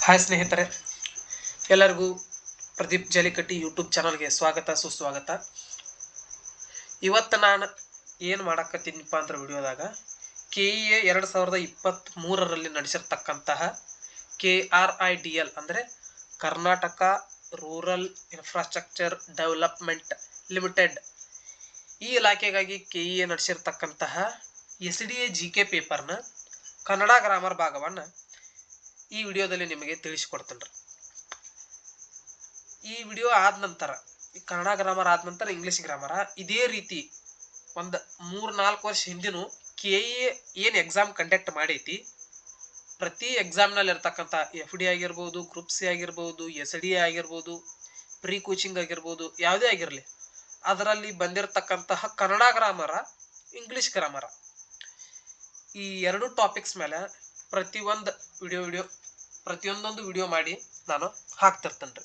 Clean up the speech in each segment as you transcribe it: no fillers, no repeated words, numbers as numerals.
Hi ಸ್ನೇಹಿತರೆ, ಎಲ್ಲರಿಗೂ Pradeep ಜಲಿಕಟ್ಟಿ YouTube ಚಾನಲ್ಗೆ ಸ್ವಾಗತ ಸುಸ್ವಾಗತ. ಇವತ್ತು ನಾನು ಏನು ಮಾಡಕತ್ತೀನಿಪ್ಪ ಅಂದ್ರೆ ವಿಡಿಯೋದಾಗ KEA 2023ರಲ್ಲಿ ನಡೆಸಿರ್ತಕ್ಕಂತಹ KRIDL ಅಂದರೆ Karnataka rural infrastructure development limited ಈ ಇಲಾಖೆಗಾಗಿ KEA ನಡೆಸಿರ್ತಕ್ಕಂತಹ SDA GK ಪೇಪರ್ನ ಕನ್ನಡ ಗ್ರಾಮರ್ ಭಾಗವನ್ನು ಈ ವಿಡಿಯೋದಲ್ಲಿ ನಿಮಗೆ ತಿಳಿಸಿಕೊಡ್ತೇನೆ ರೀ. ಈ ವಿಡಿಯೋ ಆದ ನಂತರ ಕನ್ನಡ ಗ್ರಾಮರ್ ಆದ ನಂತರ ಇಂಗ್ಲೀಷ್ ಗ್ರಾಮರ ಇದೇ ರೀತಿ ಒಂದು 3-4 ವರ್ಷ ಹಿಂದಿನೂ KEA ಏನು ಎಕ್ಸಾಮ್ ಕಂಡಕ್ಟ್ ಮಾಡೈತಿ, ಪ್ರತಿ ಎಕ್ಸಾಮ್ನಲ್ಲಿ ಇರ್ತಕ್ಕಂಥ FD ಆಗಿರ್ಬೋದು, ಗ್ರೂಪ್ C ಆಗಿರ್ಬೋದು, SDA ಆಗಿರ್ಬೋದು, ಪ್ರೀ ಕೋಚಿಂಗ್ ಆಗಿರ್ಬೋದು, ಯಾವುದೇ ಆಗಿರಲಿ ಅದರಲ್ಲಿ ಬಂದಿರತಕ್ಕಂತಹ ಕನ್ನಡ ಗ್ರಾಮರ, ಇಂಗ್ಲೀಷ್ ಗ್ರಾಮರ ಈ ಎರಡು ಟಾಪಿಕ್ಸ್ ಮೇಲೆ ಪ್ರತಿಯೊಂದೊಂದು ವಿಡಿಯೋ ಮಾಡಿ ನಾನು ಹಾಕ್ತಿರ್ತೇನೆ ರೀ.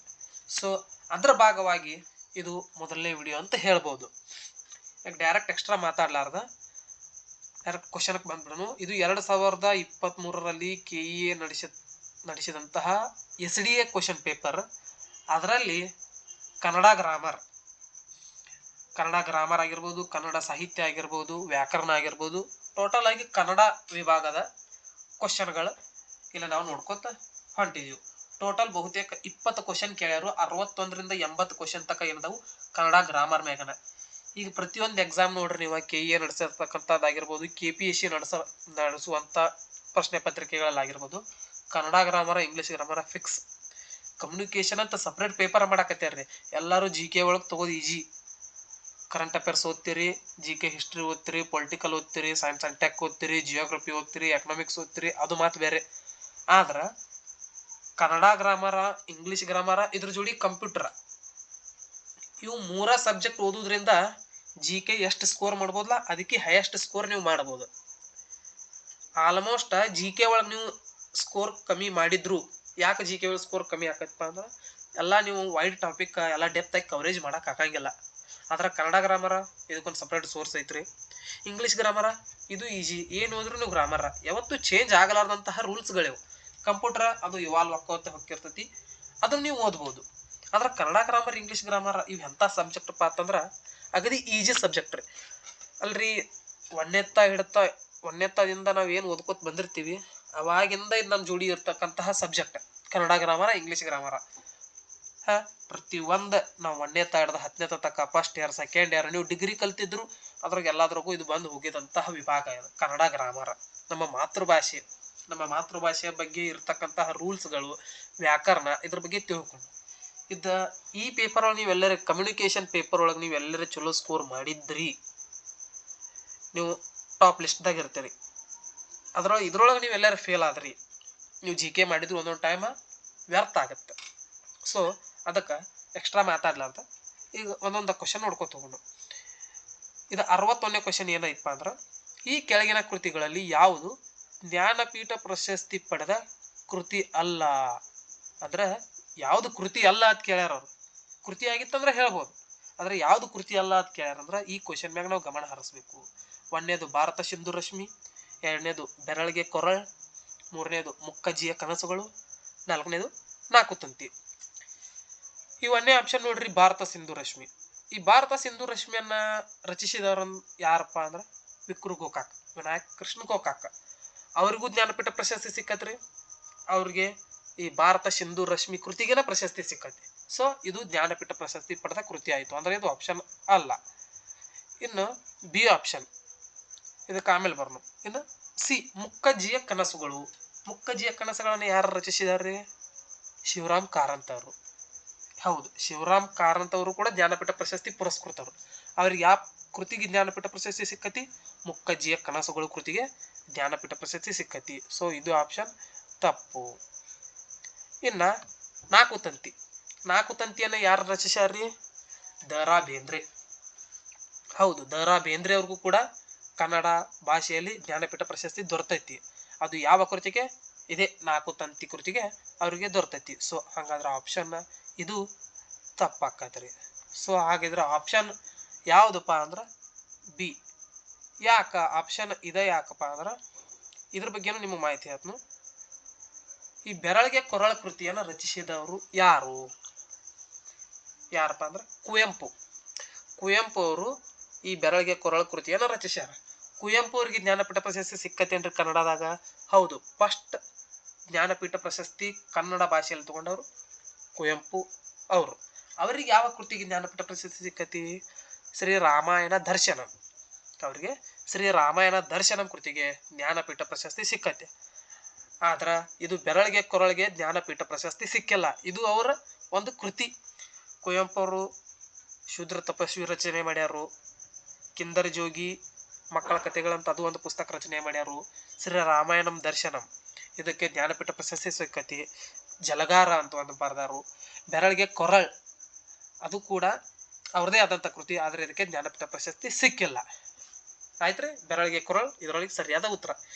ಸೊ ಅದರ ಭಾಗವಾಗಿ ಇದು ಮೊದಲನೇ ವಿಡಿಯೋ ಅಂತ ಹೇಳ್ಬೋದು. ಯಾಕೆ ಡೈರೆಕ್ಟ್ ಎಕ್ಸ್ಟ್ರಾ ಮಾತಾಡಲಾರ್ದ ಡೈರೆಕ್ಟ್ ಕ್ವಶನ್ಗೆ ಬಂದ್ಬಿಡೋನು. ಇದು 2023ರಲ್ಲಿ KEA ನಡೆಸಿದಂತಹ SDA ಕ್ವಶನ್ ಪೇಪರ್. ಅದರಲ್ಲಿ ಕನ್ನಡ ಗ್ರಾಮರ್ ಆಗಿರ್ಬೋದು, ಕನ್ನಡ ಸಾಹಿತ್ಯ ಆಗಿರ್ಬೋದು, ವ್ಯಾಕರಣ ಆಗಿರ್ಬೋದು, ಟೋಟಲ್ ಆಗಿ ಕನ್ನಡ ವಿಭಾಗದ ಕ್ವಶನ್ಗಳು ಇಲ್ಲ ನಾವು ನೋಡ್ಕೊತ ಹೊಂಟಿದೀವಿ. ಟೋಟಲ್ ಬಹುತೇಕ 20 ಕ್ವಶನ್ ಕೇಳ್ಯಾರು. 61ರಿಂದ 80 ಕ್ವಶನ್ ತನಕ ಏನದವು ಕನ್ನಡ ಗ್ರಾಮರ್ ಮ್ಯಾಗನ. ಈಗ ಪ್ರತಿಯೊಂದು ಎಕ್ಸಾಮ್ ನೋಡ್ರಿ ನೀವು KEA ನಡೆಸಿರ್ತಕ್ಕಂಥದ್ದಾಗಿರ್ಬೋದು, KPSC ನಡೆಸುವಂಥ ಪ್ರಶ್ನೆ ಪತ್ರಿಕೆಗಳಲ್ಲಾಗಿರ್ಬೋದು, Kannada grammar, English grammar fix. Communication ಅಂತ ಸಪ್ರೇಟ್ ಪೇಪರ್ ಮಾಡಾಕತ್ಯಾರ್ರಿ. ಎಲ್ಲರೂ GK ಒಳಗೆ ತಗೋದು ಈಜಿ. ಕರೆಂಟ್ ಅಫೇರ್ಸ್ ಓದ್ತೀರಿ, GK ಹಿಸ್ಟ್ರಿ ಓದ್ತೀರಿ, ಪೊಲಿಟಿಕಲ್ ಓದ್ತೀರಿ, ಸೈನ್ಸ್ ಆ್ಯಂಡ್ ಟೆಕ್ ಓದ್ತೀರಿ, ಜಿಯೋಗ್ರಫಿ ಓದ್ತೀರಿ, ಎಕನಾಮಿಕ್ಸ್ ಓದ್ತೀರಿ, ಅದು ಮಾತು ಬೇರೆ. ಆದ್ರೆ ಕನ್ನಡ ಗ್ರಾಮರ, ಇಂಗ್ಲೀಷ್ ಗ್ರಾಮರ, ಇದ್ರ ಜೋಡಿ ಕಂಪ್ಯೂಟರ್, ಇವು 3 ಸಬ್ಜೆಕ್ಟ್ ಓದೋದ್ರಿಂದ GK ಎಷ್ಟು ಸ್ಕೋರ್ ಮಾಡ್ಬೋದಲ್ಲ ಅದಕ್ಕೆ ಹೈಯೆಸ್ಟ್ ಸ್ಕೋರ್ ನೀವು ಮಾಡ್ಬೋದು. ಆಲ್ಮೋಸ್ಟ್ GK ಒಳಗೆ ನೀವು ಸ್ಕೋರ್ ಕಮ್ಮಿ ಮಾಡಿದ್ರು, ಯಾಕೆ GK ಒಳಗೆ ಸ್ಕೋರ್ ಕಮ್ಮಿ ಆಕತ್ತಪ್ಪ ಅಂದ್ರೆ ಎಲ್ಲ ನೀವು ವೈಡ್ ಟಾಪಿಕ್ ಎಲ್ಲ ಡೆಪ್ತ್ ಆಗಿ ಕವರೇಜ್ ಮಾಡಕ್ಕೆ ಆಗಂಗಿಲ್ಲ. ಆದ್ರೆ ಕನ್ನಡ ಗ್ರಾಮರ ಇದಕ್ಕೊಂದು ಸಪ್ರೇಟ್ ಸೋರ್ಸ್ ಐತ್ರಿ. ಇಂಗ್ಲೀಷ್ ಗ್ರಾಮರ ಇದು ಈಜಿ, ಏನು ಹೋದ್ರೂ ನೀವು ಗ್ರಾಮರ ಯಾವತ್ತೂ ಚೇಂಜ್ ಆಗಲಾರ್ದಂತಹ ರೂಲ್ಸ್ಗಳಿವು. ಕಂಪ್ಯೂಟರ್ ಅದು ಇವಾಲ್ವ್ ಆಕೋತ ಹೋಗಿರ್ತೈತಿ, ಅದನ್ನು ನೀವು ಓದ್ಬೋದು. ಆದ್ರೆ ಕನ್ನಡ ಗ್ರಾಮರ್, ಇಂಗ್ಲೀಷ್ ಗ್ರಾಮರ್ ಇವು ಎಂಥ ಸಬ್ಜೆಕ್ಟಪ್ಪ ಅಂತಂದ್ರೆ ಅಗದಿ ಈಜಿ ಸಬ್ಜೆಕ್ಟ್ ರೀ. ಅಲ್ರಿ ಒಂದನೇದಿಂದ ನಾವು ಏನು ಓದ್ಕೋತ ಬಂದಿರ್ತೀವಿ ಅವಾಗಿಂದ ಇದು ನಮ್ಮ ಜೋಡಿ ಇರ್ತಕ್ಕಂತಹ ಸಬ್ಜೆಕ್ಟ್ ಕನ್ನಡ ಗ್ರಾಮರ, ಇಂಗ್ಲೀಷ್ ಗ್ರಾಮರ. ಪ್ರತಿಯೊಂದು ನಾವು 1ನೇ ಹಿಡಿದು 10ನೇ ತನಕ, ಫಸ್ಟ್ ಇಯರ್, ಸೆಕೆಂಡ್ ಇಯರ್, ನೀವು ಡಿಗ್ರಿ ಕಲ್ತಿದ್ರು ಅದ್ರಾಗ ಎಲ್ಲದ್ರಾಗೂ ಇದು ಬಂದು ಹೋಗಿದಂತಹ ವಿಭಾಗ ಇದು ಕನ್ನಡ ಗ್ರಾಮರ. ನಮ್ಮ ಮಾತೃಭಾಷೆಯ ಬಗ್ಗೆ ಇರ್ತಕ್ಕಂತಹ ರೂಲ್ಸ್ಗಳು, ವ್ಯಾಕರಣ, ಇದ್ರ ಬಗ್ಗೆ ತಿಳ್ಕೊಂಡು ಈ ಪೇಪರ್ ಒಳಗೆ ನೀವೆಲ್ಲರೂ ಕಮ್ಯುನಿಕೇಶನ್ ಪೇಪರ್ ಒಳಗೆ ನೀವೆಲ್ಲರೂ ಚಲೋ ಸ್ಕೋರ್ ಮಾಡಿದ್ರಿ, ನೀವು ಟಾಪ್ ಲಿಸ್ಟ್ದಾಗ ಇರ್ತೀರಿ. ಇದ್ರೊಳಗೆ ನೀವೆಲ್ಲರೂ ಫೇಲ್ ಆದ್ರಿ, ನೀವು GK ಮಾಡಿದ್ರು ಒಂದೊಂದು ಟೈಮ್ ವ್ಯರ್ಥ ಆಗುತ್ತೆ. ಸೊ ಅದಕ್ಕೆ ಎಕ್ಸ್ಟ್ರಾ ಮಾತಾಡ್ಲಾರ್ದ ಈಗ ಒಂದೊಂದು ಕ್ವಶನ್ ನೋಡ್ಕೊತ ಹೋಗೋಣ. ಇದು 61ನೇ ಕ್ವಶನ್ ಏನೈತಪ್ಪ ಅಂದ್ರೆ, ಈ ಕೆಳಗಿನ ಕೃತಿಗಳಲ್ಲಿ ಯಾವುದು ಜ್ಞಾನಪೀಠ ಪ್ರಶಸ್ತಿ ಪಡೆದ ಕೃತಿ ಅಲ್ಲ? ಅಂದ್ರೆ ಯಾವುದು ಕೃತಿ ಅಲ್ಲ ಅಂತ ಕೇಳ್ಯಾರ ಅವರು. ಕೃತಿ ಆಗಿತ್ತಂದ್ರೆ ಹೇಳ್ಬೋದು, ಆದ್ರೆ ಯಾವ್ದು ಕೃತಿ ಅಲ್ಲ ಅಂತ ಕೇಳ್ಯಾರಂದ್ರೆ ಈ ಕ್ವಶನ್ ಮ್ಯಾಗ ನಾವು ಗಮನ ಹರಿಸ್ಬೇಕು. 1ನೇದು ಭಾರತ ಸಿಂಧು ರಶ್ಮಿ, 2ನೇದು ಬೆರಳಿಗೆ ಕೊರಳ್, 3ನೇದು ಮುಕ್ಕಜ್ಜಿಯ ಕನಸುಗಳು, 4ನೇದು ನಾಲ್ಕು ತಂತಿ. ಈ 1ನೇ ಆಪ್ಷನ್ ನೋಡ್ರಿ, ಭಾರತ ಸಿಂಧು ರಶ್ಮಿ. ಈ ಭಾರತ ಸಿಂಧು ರಶ್ಮಿಯನ್ನ ರಚಿಸಿದವ್ರ ಯಾರಪ್ಪ ಅಂದ್ರೆ ವಿನಾಯಕ್ ಕೃಷ್ಣ ಗೋಕಾಕ್. ಅವ್ರಿಗೂ ಜ್ಞಾನಪೀಠ ಪ್ರಶಸ್ತಿ ಸಿಕ್ಕತ್ರಿ. ಅವ್ರಿಗೆ ಈ ಭಾರತ ಸಿಂಧು ರಶ್ಮಿ ಕೃತಿಗೆನ ಪ್ರಶಸ್ತಿ ಸಿಕ್ಕತಿ. ಸೊ ಇದು ಜ್ಞಾನಪೀಠ ಪ್ರಶಸ್ತಿ ಪಡೆದ ಕೃತಿ ಆಯಿತು, ಅಂದ್ರೆ ಇದು ಆಪ್ಷನ್ ಅಲ್ಲ. ಇನ್ನು B ಆಪ್ಷನ್, ಇದಕ್ಕೆ ಆಮೇಲೆ ಬರ್ನು. ಇನ್ನು C ಮುಕ್ಕಜ್ಜಿಯ ಕನಸುಗಳು. ಮುಕ್ಕಜ್ಜಿಯ ಕನಸುಗಳನ್ನ ಯಾರು ರಚಿಸಿದಾರ್ರಿ? ಶಿವರಾಮ್ ಕಾರಂತ್ ಅವರು. ಹೌದು, ಶಿವರಾಮ್ ಕಾರಂತ್ ಅವರು ಕೂಡ ಜ್ಞಾನಪೀಠ ಪ್ರಶಸ್ತಿ ಪುರಸ್ಕೃತರು. ಅವ್ರಿಗೆ ಯಾವ ಕೃತಿಗೆ ಜ್ಞಾನಪೀಠ ಪ್ರಶಸ್ತಿ ಸಿಕ್ಕತಿ? ಮುಕ್ಕಜ್ಜಿಯ ಕನಸುಗಳು ಕೃತಿಗೆ ಜ್ಞಾನಪೀಠ ಪ್ರಶಸ್ತಿ ಸಿಕ್ಕತಿ. ಸೊ ಇದು ಆಪ್ಷನ್ ತಪ್ಪು. ಇನ್ನ ನಾಲ್ಕು ತಂತಿಯನ್ನು ಯಾರು ರಚಿಸ್ಯಾರ್ರಿ? ದ.ರಾ ಬೇಂದ್ರೆ. ಹೌದು, ದ.ರಾ ಬೇಂದ್ರೆ ಅವ್ರಿಗೂ ಕೂಡ ಕನ್ನಡ ಭಾಷೆಯಲ್ಲಿ ಜ್ಞಾನಪೀಠ ಪ್ರಶಸ್ತಿ ದೊರೆತೈತಿ. ಅದು ಯಾವ ಕೃತಿಗೆ? ಇದೇ 4 ತಂತಿ ಕೃತಿಗೆ ಅವ್ರಿಗೆ ದೊರೆತೈತಿ. ಸೊ ಹಾಗಾದ್ರೆ ಆಪ್ಷನ್ ಇದು ತಪ್ಪಾಕತ್ರಿ. ಸೊ ಹಾಗಿದ್ರೆ ಆಪ್ಷನ್ ಯಾವುದಪ್ಪ ಅಂದ್ರೆ B. ಯಾಕ ಆಪ್ಷನ್ ಇದೆ? ಯಾಕಪ್ಪ ಅಂದ್ರೆ ಇದ್ರ ಬಗ್ಗೆನೂ ನಿಮಗೆ ಮಾಹಿತಿ ಆಯ್ತು. ಈ ಬೆರಳಿಗೆ ಕೊರಳ ಕೃತಿಯನ್ನು ರಚಿಸಿದವರು ಯಾರು? ಯಾರಪ್ಪ ಅಂದ್ರೆ ಕುವೆಂಪು. ಕುವೆಂಪು ಅವರು ಈ ಬೆರಳಿಗೆ ಕೊರಳ ಕೃತಿಯನ್ನು ರಚಿಸ್ಯಾರ. ಕುವೆಂಪು ಅವರಿಗೆ ಜ್ಞಾನಪೀಠ ಪ್ರಶಸ್ತಿ ಸಿಕ್ಕತ್ತೇನ್ರಿ ಕನ್ನಡದಾಗ? ಹೌದು, ಫಸ್ಟ್ ಜ್ಞಾನಪೀಠ ಪ್ರಶಸ್ತಿ ಕನ್ನಡ ಭಾಷೆಯಲ್ಲಿ ತಗೊಂಡವರು ಕುವೆಂಪು ಅವರು. ಅವರಿಗೆ ಯಾವ ಕೃತಿಗೆ ಜ್ಞಾನಪೀಠ ಪ್ರಶಸ್ತಿ ಸಿಕ್ಕತಿ? ಶ್ರೀ ರಾಮಾಯಣ ದರ್ಶನಂ. ಅವರಿಗೆ ಶ್ರೀ ರಾಮಾಯಣ ದರ್ಶನಂ ಕೃತಿಗೆ ಜ್ಞಾನಪೀಠ ಪ್ರಶಸ್ತಿ ಸಿಕ್ಕತ್ತೆ. ಆದ್ರ ಇದು ಬೆರಳಿಗೆ ಕೊರಳಿಗೆ ಜ್ಞಾನಪೀಠ ಪ್ರಶಸ್ತಿ ಸಿಕ್ಕಿಲ್ಲ. ಇದು ಅವರ ಒಂದು ಕೃತಿ. ಕುವೆಂಪು ಅವರು ಶೂದ್ರ ತಪಸ್ವಿ ರಚನೆ ಮಾಡ್ಯಾರು. ಕಿಂದರ ಜೋಗಿ ಮಕ್ಕಳ ಕಥೆಗಳಂತ ಅದು ಒಂದು ಪುಸ್ತಕ ರಚನೆ ಮಾಡ್ಯಾರು. ಶ್ರೀ ರಾಮಾಯಣಂ ದರ್ಶನಂ ಇದಕ್ಕೆ ಜ್ಞಾನಪೀಠ ಪ್ರಶಸ್ತಿ ಸಿಕ್ಕತಿ. ಜಲಗಾರ ಅಂತ ಒಂದು ಬರ್ದಾರು. ಬೆರಳಿಗೆ ಕೊರಳ್ ಅದು ಕೂಡ ಅವ್ರದೇ ಆದಂಥ ಕೃತಿ, ಆದರೆ ಇದಕ್ಕೆ ಜ್ಞಾನಪೀಠ ಪ್ರಶಸ್ತಿ ಸಿಕ್ಕಿಲ್ಲ. ಆಯ್ತ್ರಿ, ಬೆರಳಿಗೆ ಕೊರಳ್ ಇದರೊಳಗೆ ಸರಿಯಾದ ಉತ್ತರ.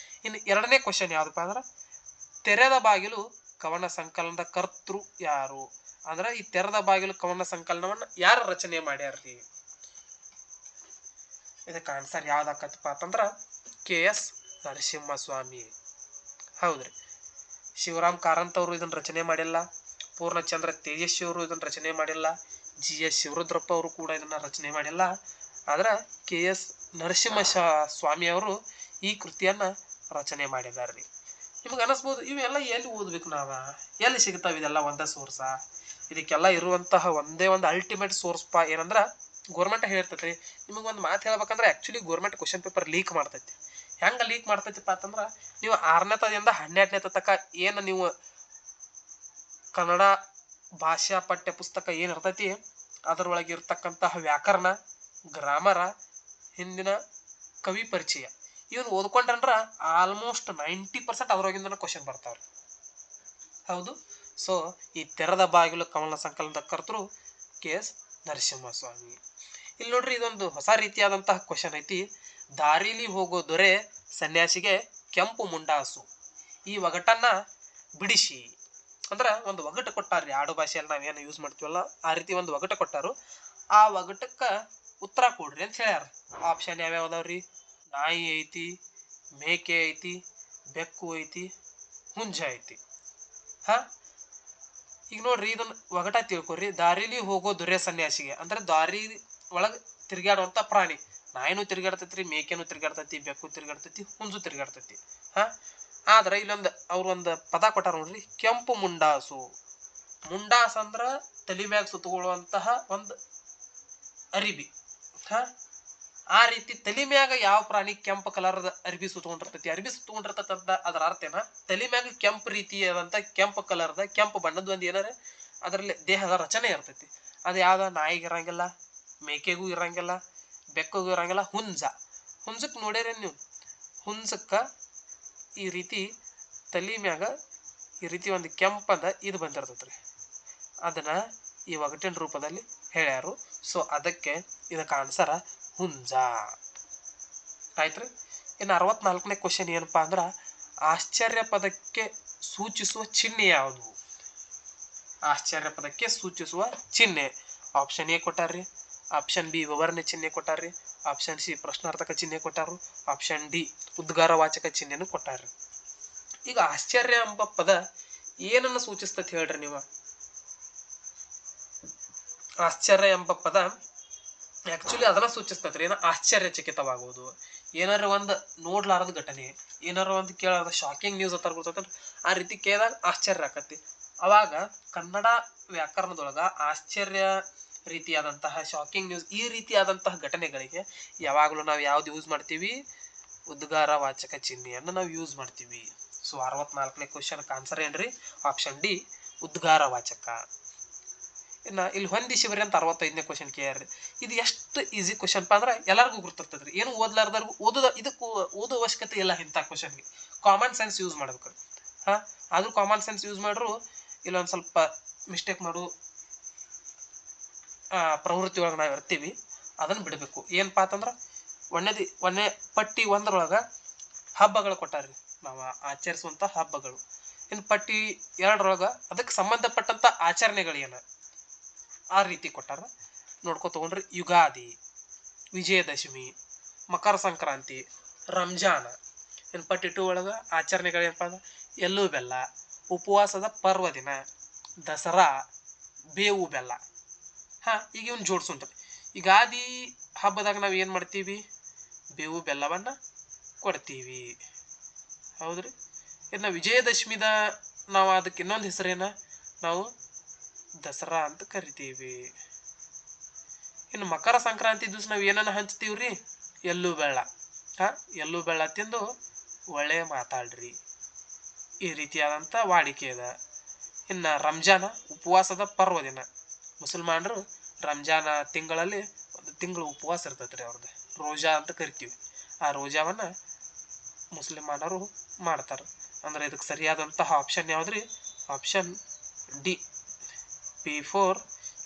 ಇನ್ನು ಎರಡನೇ ಕ್ವಶನ್ ಯಾವ್ದಪ್ಪ ಅಂದ್ರೆ ತೆರೆದ ಬಾಗಿಲು ಕವನ ಸಂಕಲನದ ಕರ್ತೃ ಯಾರು? ಅಂದ್ರೆ ಈ ತೆರೆದ ಬಾಗಿಲು ಕವನ ಸಂಕಲನವನ್ನ ಯಾರು ರಚನೆ ಮಾಡ್ಯಾರ್ರಿ? ಇದಕ್ಕೆ ಆನ್ಸರ್ ಯಾವ್ದಾಕತ್ತಪ್ಪ ಅಂತಂದ್ರ KS ನರಸಿಂಹಸ್ವಾಮಿ. ಹೌದ್ರಿ, ಶಿವರಾಮ್ ಕಾರಂತ್ ಅವರು ಇದನ್ನ ರಚನೆ ಮಾಡಿಲ್ಲ. ಪೂರ್ಣಚಂದ್ರ ತೇಜಸ್ವಿ ಅವರು ಇದನ್ನ ರಚನೆ ಮಾಡಿಲ್ಲ. GS ಶಿವರುದ್ರಪ್ಪ ಅವರು ಕೂಡ ಇದನ್ನ ರಚನೆ ಮಾಡಿಲ್ಲ. ಆದ್ರ KS ನರಸಿಂಹ ಸ್ವಾಮಿ ಅವರು ಈ ಕೃತಿಯನ್ನ ರಚನೆ ಮಾಡಿದಾರ್ರಿ. ನಿಮಗೆ ಅನಿಸ್ಬೋದು ಇವೆಲ್ಲ ಎಲ್ಲಿ ಓದ್ಬೇಕು, ಎಲ್ಲಿ ಸಿಗ್ತಾವ ಇದೆಲ್ಲ ಒಂದೇ ಸೋರ್ಸ? ಇದಕ್ಕೆಲ್ಲ ಇರುವಂತಹ ಒಂದೇ ಒಂದು ಅಲ್ಟಿಮೇಟ್ ಸೋರ್ಸ್ ಏನಂದ್ರ ಗೋರ್ಮೆಂಟ್ ಹೇಳಿರ್ತೈತಿ. ನಿಮಗೆ ಒಂದು ಮಾತು ಹೇಳ್ಬೇಕಂದ್ರೆ actually government question paper leak ಮಾಡ್ತೈತಿ. ಹೆಂಗ ಲೀಕ್ ಮಾಡ್ತೈತಿಪ್ಪ ಅಂತಂದ್ರ ನೀವು 6ನೇ ತದಿಂದ 12ನೇ ತನಕ ಏನು ನೀವು ಕನ್ನಡ ಭಾಷಾ ಪಠ್ಯ ಪುಸ್ತಕ ಏನಿರ್ತೈತಿ ಅದರೊಳಗೆ ಇರ್ತಕ್ಕಂತಹ ವ್ಯಾಕರಣ, ಗ್ರಾಮರ, ಹಿಂದಿನ ಕವಿ ಪರಿಚಯ ಇವನು ಓದ್ಕೊಂಡ್ರಂದ್ರ ಆಲ್ಮೋಸ್ಟ್ 90% ಅದರೊಳಗಿಂದ ಕ್ವಶನ್ ಬರ್ತಾವ್ರಿ. ಹೌದು, ಸೊ ಈ ತೆರೆದ ಬಾಗಿಲು ಕವನ ಸಂಕಲನದ ಕರ್ತೃ KS ನರಸಿಂಹಸ್ವಾಮಿ. ಇಲ್ಲಿ ನೋಡ್ರಿ, ಇದೊಂದು ಹೊಸ ರೀತಿಯಾದಂತಹ ಕ್ವಶನ್ ಐತಿ. ದಾರಿಲಿ ಹೋಗೋ ದೊರೆ ಸನ್ಯಾಸಿಗೆ ಕೆಂಪು ಮುಂಡಾಸು, ಈ ಒಗಟನ್ನ ಬಿಡಿಸಿ. ಅಂದ್ರ ಒಂದು ಒಗಟು ಕೊಟ್ಟಾರ್ರಿ. ಆಡು ಭಾಷೆಯಲ್ಲಿ ನಾವೇನು ಯೂಸ್ ಮಾಡ್ತೀವಲ್ಲ ಆ ರೀತಿ ಒಂದು ಒಗಟ ಕೊಟ್ಟಾರು. ಆ ಒಗಟಕ್ಕ ಉತ್ತರ ಕೊಡ್ರಿ ಅಂತ ಹೇಳ್ಯಾರ. ಆಪ್ಷನ್ ಯಾವ್ಯಾವ್ದಾವ್ರಿ? ನಾಯಿ ಐತಿ, ಮೇಕೆ ಐತಿ, ಬೆಕ್ಕು ಐತಿ, ಹುಂಜ ಐತಿ. ಈಗ ನೋಡ್ರಿ, ಇದನ್ನ ಒಗಟ ತಿಳ್ಕೊರಿ. ದಾರಿಲಿ ಹೋಗೋ ದೊರೆ ಸನ್ಯಾಸಿಗೆ ಅಂದ್ರೆ ದಾರಿ ಒಳಗ್ ತಿರ್ಗಾಡುವಂತ ಪ್ರಾಣಿ. ನಾಯಿನೂ ತಿರ್ಗಾಡ್ತೈತ್ರಿ, ಮೇಕೆನೂ ತಿರ್ಗಾಡ್ತೈತಿ, ಬೆಕ್ಕು ತಿರ್ಗಾಡ್ತೈತಿ, ಹುಂಜು ತಿರ್ಗಾಡ್ತೈತಿ. ಆದ್ರ ಇಲ್ಲೊಂದು ಅವ್ರೊಂದು ಪದ ಕೊಟ್ಟಾರ ನೋಡ್ರಿ, ಕೆಂಪು ಮುಂಡಾಸು. ಮುಂಡಾಸ್ ಅಂದ್ರ ತಲಿ ಮ್ಯಾಗ ಸುತ್ತಕೊಳ್ಳುವಂತಹ ಒಂದು ಅರಿಬಿ. ಆ ರೀತಿ ತಲಿ ಮ್ಯಾಗ ಯಾವ ಪ್ರಾಣಿ ಕೆಂಪು ಕಲರ್ದ ಅರಿಬಿ ಸುತ್ತಕೊಂಡಿರ್ತೈತಿ? ಅರಿಬಿ ಸುತ್ತಕೊಂಡಿರ್ತೈತಿ ಅಂತ ಅದರ ಅರ್ಥ ಏನ? ತಲಿ ಮ್ಯಾಗ ಕೆಂಪು ರೀತಿಯಾದಂತ ಕೆಂಪು ಕಲರ್ದ ಕೆಂಪು ಬಣ್ಣದ ಒಂದು ಏನಾರ ಅದರಲ್ಲಿ ದೇಹದ ರಚನೆ ಇರ್ತೈತಿ. ಅದು ಯಾವ್ದ? ನಾಯಿಗೆ ಇರಂಗಿಲ್ಲ, ಮೇಕೆಗೂ ಇರಂಗಿಲ್ಲ, ಬೆಕ್ಕಗೂ ಇರಂಗಿಲ್ಲ, ಹುಂಜಕ್ ನೋಡ್ಯಾರ ನೀವು? ಹುಂಜಕ್ಕ ಈ ರೀತಿ ತಲಿ ಮ್ಯಾಗ ಈ ರೀತಿ ಒಂದು ಕೆಂಪದ ಇದು ಬಂದಿರ್ತೈತ್ರಿ. ಅದನ್ನ ಈ ಒಗಟಿನ ರೂಪದಲ್ಲಿ ಹೇಳ್ಯಾರು. ಸೊ ಅದಕ್ಕೆ ಇದಕ್ಕೆ ಆನ್ಸರ ಹುಂಜ. ಆಯ್ತ್ರಿ. ಇನ್ನು 64ನೇ ಕ್ವಶನ್ ಏನಪ್ಪಾ ಅಂದ್ರ ಆಶ್ಚರ್ಯ ಪದಕ್ಕೆ ಸೂಚಿಸುವ ಚಿಹ್ನೆ ಯಾವುದು? ಆಶ್ಚರ್ಯ ಪದಕ್ಕೆ ಸೂಚಿಸುವ ಚಿಹ್ನೆ ಆಪ್ಷನ್ ಎ ಕೊಟ್ಟಾರ್ರಿ, ಆಪ್ಷನ್ ಬಿ ವಿವರಣೆ ಚಿಹ್ನೆ ಕೊಟ್ಟಾರ್ರಿ, ಆಪ್ಷನ್ ಸಿ ಪ್ರಶ್ನಾರ್ಥಕ ಚಿಹ್ನೆ ಕೊಟ್ಟಾರು, ಆಪ್ಷನ್ ಡಿ ಉದ್ಗಾರವಾಚಕ ಚಿಹ್ನೆನು ಕೊಟ್ಟಾರ್ರಿ. ಈಗ ಆಶ್ಚರ್ಯ ಎಂಬ ಪದ ಏನನ್ನು ಸೂಚಿಸ್ತತಿ ಹೇಳ್ರಿ ನೀವು? ಆಶ್ಚರ್ಯ ಎಂಬ ಪದ ಆಕ್ಚುಲಿ ಅದನ್ನ ಸೂಚಿಸ್ತೈತ್ರಿ. ಏನ? ಆಶ್ಚರ್ಯಚಕಿತವಾಗುವುದು, ಏನಾರ ಒಂದು ನೋಡ್ಲಾರದ ಘಟನೆ, ಏನಾರ ಒಂದು ಕೇಳಾರದ ಶಾಕಿಂಗ್ ನ್ಯೂಸ್ ಅಂತ ಗೊತ್ತೈತಲ್ರಿ, ಆ ರೀತಿ ಕೇಳಿದಾಗ ಆಶ್ಚರ್ಯ ಆಕತಿ. ಅವಾಗ ಕನ್ನಡ ವ್ಯಾಕರಣದೊಳಗ ಆಶ್ಚರ್ಯ ರೀತಿಯಾದಂತಹ ಶಾಕಿಂಗ್ ನ್ಯೂಸ್ ಈ ರೀತಿಯಾದಂತಹ ಘಟನೆಗಳಿಗೆ ಯಾವಾಗಲೂ ನಾವು ಯಾವ್ದು ಯೂಸ್ ಮಾಡ್ತೀವಿ? ಉದ್ಗಾರವಾಚಕ ಚಿಹ್ನೆಯನ್ನು ನಾವು ಯೂಸ್ ಮಾಡ್ತೀವಿ. ಸೊ 64ನೇ ಕ್ವಶನ್ ಆನ್ಸರ್ ಏನ್ರಿ? ಆಪ್ಷನ್ ಡಿ ಉದ್ಗಾರವಾಚಕ. ಇನ್ನ ಇಲ್ಲಿ ಹೊಂದಿಸಿವ್ರಿ ಅಂತ 65ನೇ ಕ್ವಶನ್ ಕೇಳ್ರಿ. ಇದು ಎಷ್ಟು ಈಸಿ ಕ್ವಶನ್ ಅಂದ್ರೆ ಎಲ್ಲರಿಗೂ ಗೊತ್ತಿರ್ತದ್ರಿ. ಏನು ಓದ್ಲಾರ್ದಾರ್ಗು ಇದಕ್ಕೂ ಓದೋ ಅವಶ್ಯಕತೆ ಇಲ್ಲ. ಇಂಥ ಕ್ವಶನ್ಗೆ ಕಾಮನ್ ಸೆನ್ಸ್ ಯೂಸ್ ಮಾಡ್ಬೇಕು. ಆದ್ರೂ ಕಾಮನ್ ಸೆನ್ಸ್ ಯೂಸ್ ಮಾಡ್ರು ಇಲ್ಲೊಂದು ಸ್ವಲ್ಪ ಮಿಸ್ಟೇಕ್ ಮಾಡು ಪ್ರವೃತ್ತಿ ಒಳಗೆ ನಾವು ಇರ್ತೀವಿ, ಅದನ್ನ ಬಿಡಬೇಕು. ಏನಪ್ಪಾ ಅಂತಂದ್ರ ಒಂದೇ ಪಟ್ಟಿ 1ರೊಳಗ ಹಬ್ಬಗಳು ಕೊಟ್ಟಾರ್ರಿ, ನಾವು ಆಚರಿಸುವಂತ ಹಬ್ಬಗಳು. ಇನ್ನು ಪಟ್ಟಿ 2ರೊಳಗ ಅದಕ್ಕೆ ಸಂಬಂಧಪಟ್ಟಂತ ಆಚರಣೆಗಳು ಏನ ಆ ರೀತಿ ಕೊಟ್ಟಾರ. ನೋಡ್ಕೊ ತಗೊಂಡ್ರಿ. ಯುಗಾದಿ, ವಿಜಯದಶಮಿ, ಮಕರ ಸಂಕ್ರಾಂತಿ, ರಂಜಾನ. ಇನ್ನು ಪಟ್ಟಿ 2 ಒಳಗ ಆಚರಣೆಗಳೇನಪ್ಪ ಅಂದ್ರೆ ಎಳ್ಳು ಬೆಲ್ಲ, ಉಪವಾಸದ ಪರ್ವದಿನ, ದಸರಾ, ಬೇವು ಬೆಲ್ಲ. ಈಗ ಇವನ್ ಜೋಡ್ಸುಂಟ್ರಿ. ಈಗ ಆದಿ ಹಬ್ಬದಾಗ ನಾವು ಏನು ಮಾಡ್ತೀವಿ? ಬೇವು ಬೆಲ್ಲವನ್ನ ಕೊಡ್ತೀವಿ, ಹೌದ್ರಿ. ಇನ್ನು ವಿಜಯದಶಮಿದ ನಾವು ಅದಕ್ಕೆ ಇನ್ನೊಂದು ಹೆಸರೇನ, ನಾವು ದಸರಾ ಅಂತ ಕರಿತೀವಿ. ಇನ್ನು ಮಕರ ಸಂಕ್ರಾಂತಿ ದಿವಸ ನಾವು ಏನನ್ನ ಹಂಚ್ತೀವ್ರಿ? ಎಳ್ಳು ಬೆಲ್ಲ. ಎಳ್ಳು ಬೆಲ್ಲ ತಿಂದು ಒಳ್ಳೆ ಮಾತಾಡ್ರಿ, ಈ ರೀತಿಯಾದಂಥ ವಾಡಿಕೆ ಇದೆ. ಇನ್ನು ರಂಜಾನ ಉಪವಾಸದ ಪರ್ವದಿನ. ಮುಸಲ್ಮಾನರು ರಂಜಾನ ತಿಂಗಳಲ್ಲಿ ಒಂದು ತಿಂಗಳು ಉಪವಾಸ ಇರ್ತೈತ್ರಿ ಅವ್ರದ್ದು, ರೋಜಾ ಅಂತ ಕರಿತೀವಿ. ಆ ರೋಜಾವನ್ನ ಮುಸಲ್ಮಾನರು ಮಾಡ್ತಾರೆ. ಅಂದ್ರೆ ಇದಕ್ಕೆ ಸರಿಯಾದಂತಹ option ಯಾವ್ದ್ರಿ? Option D, P4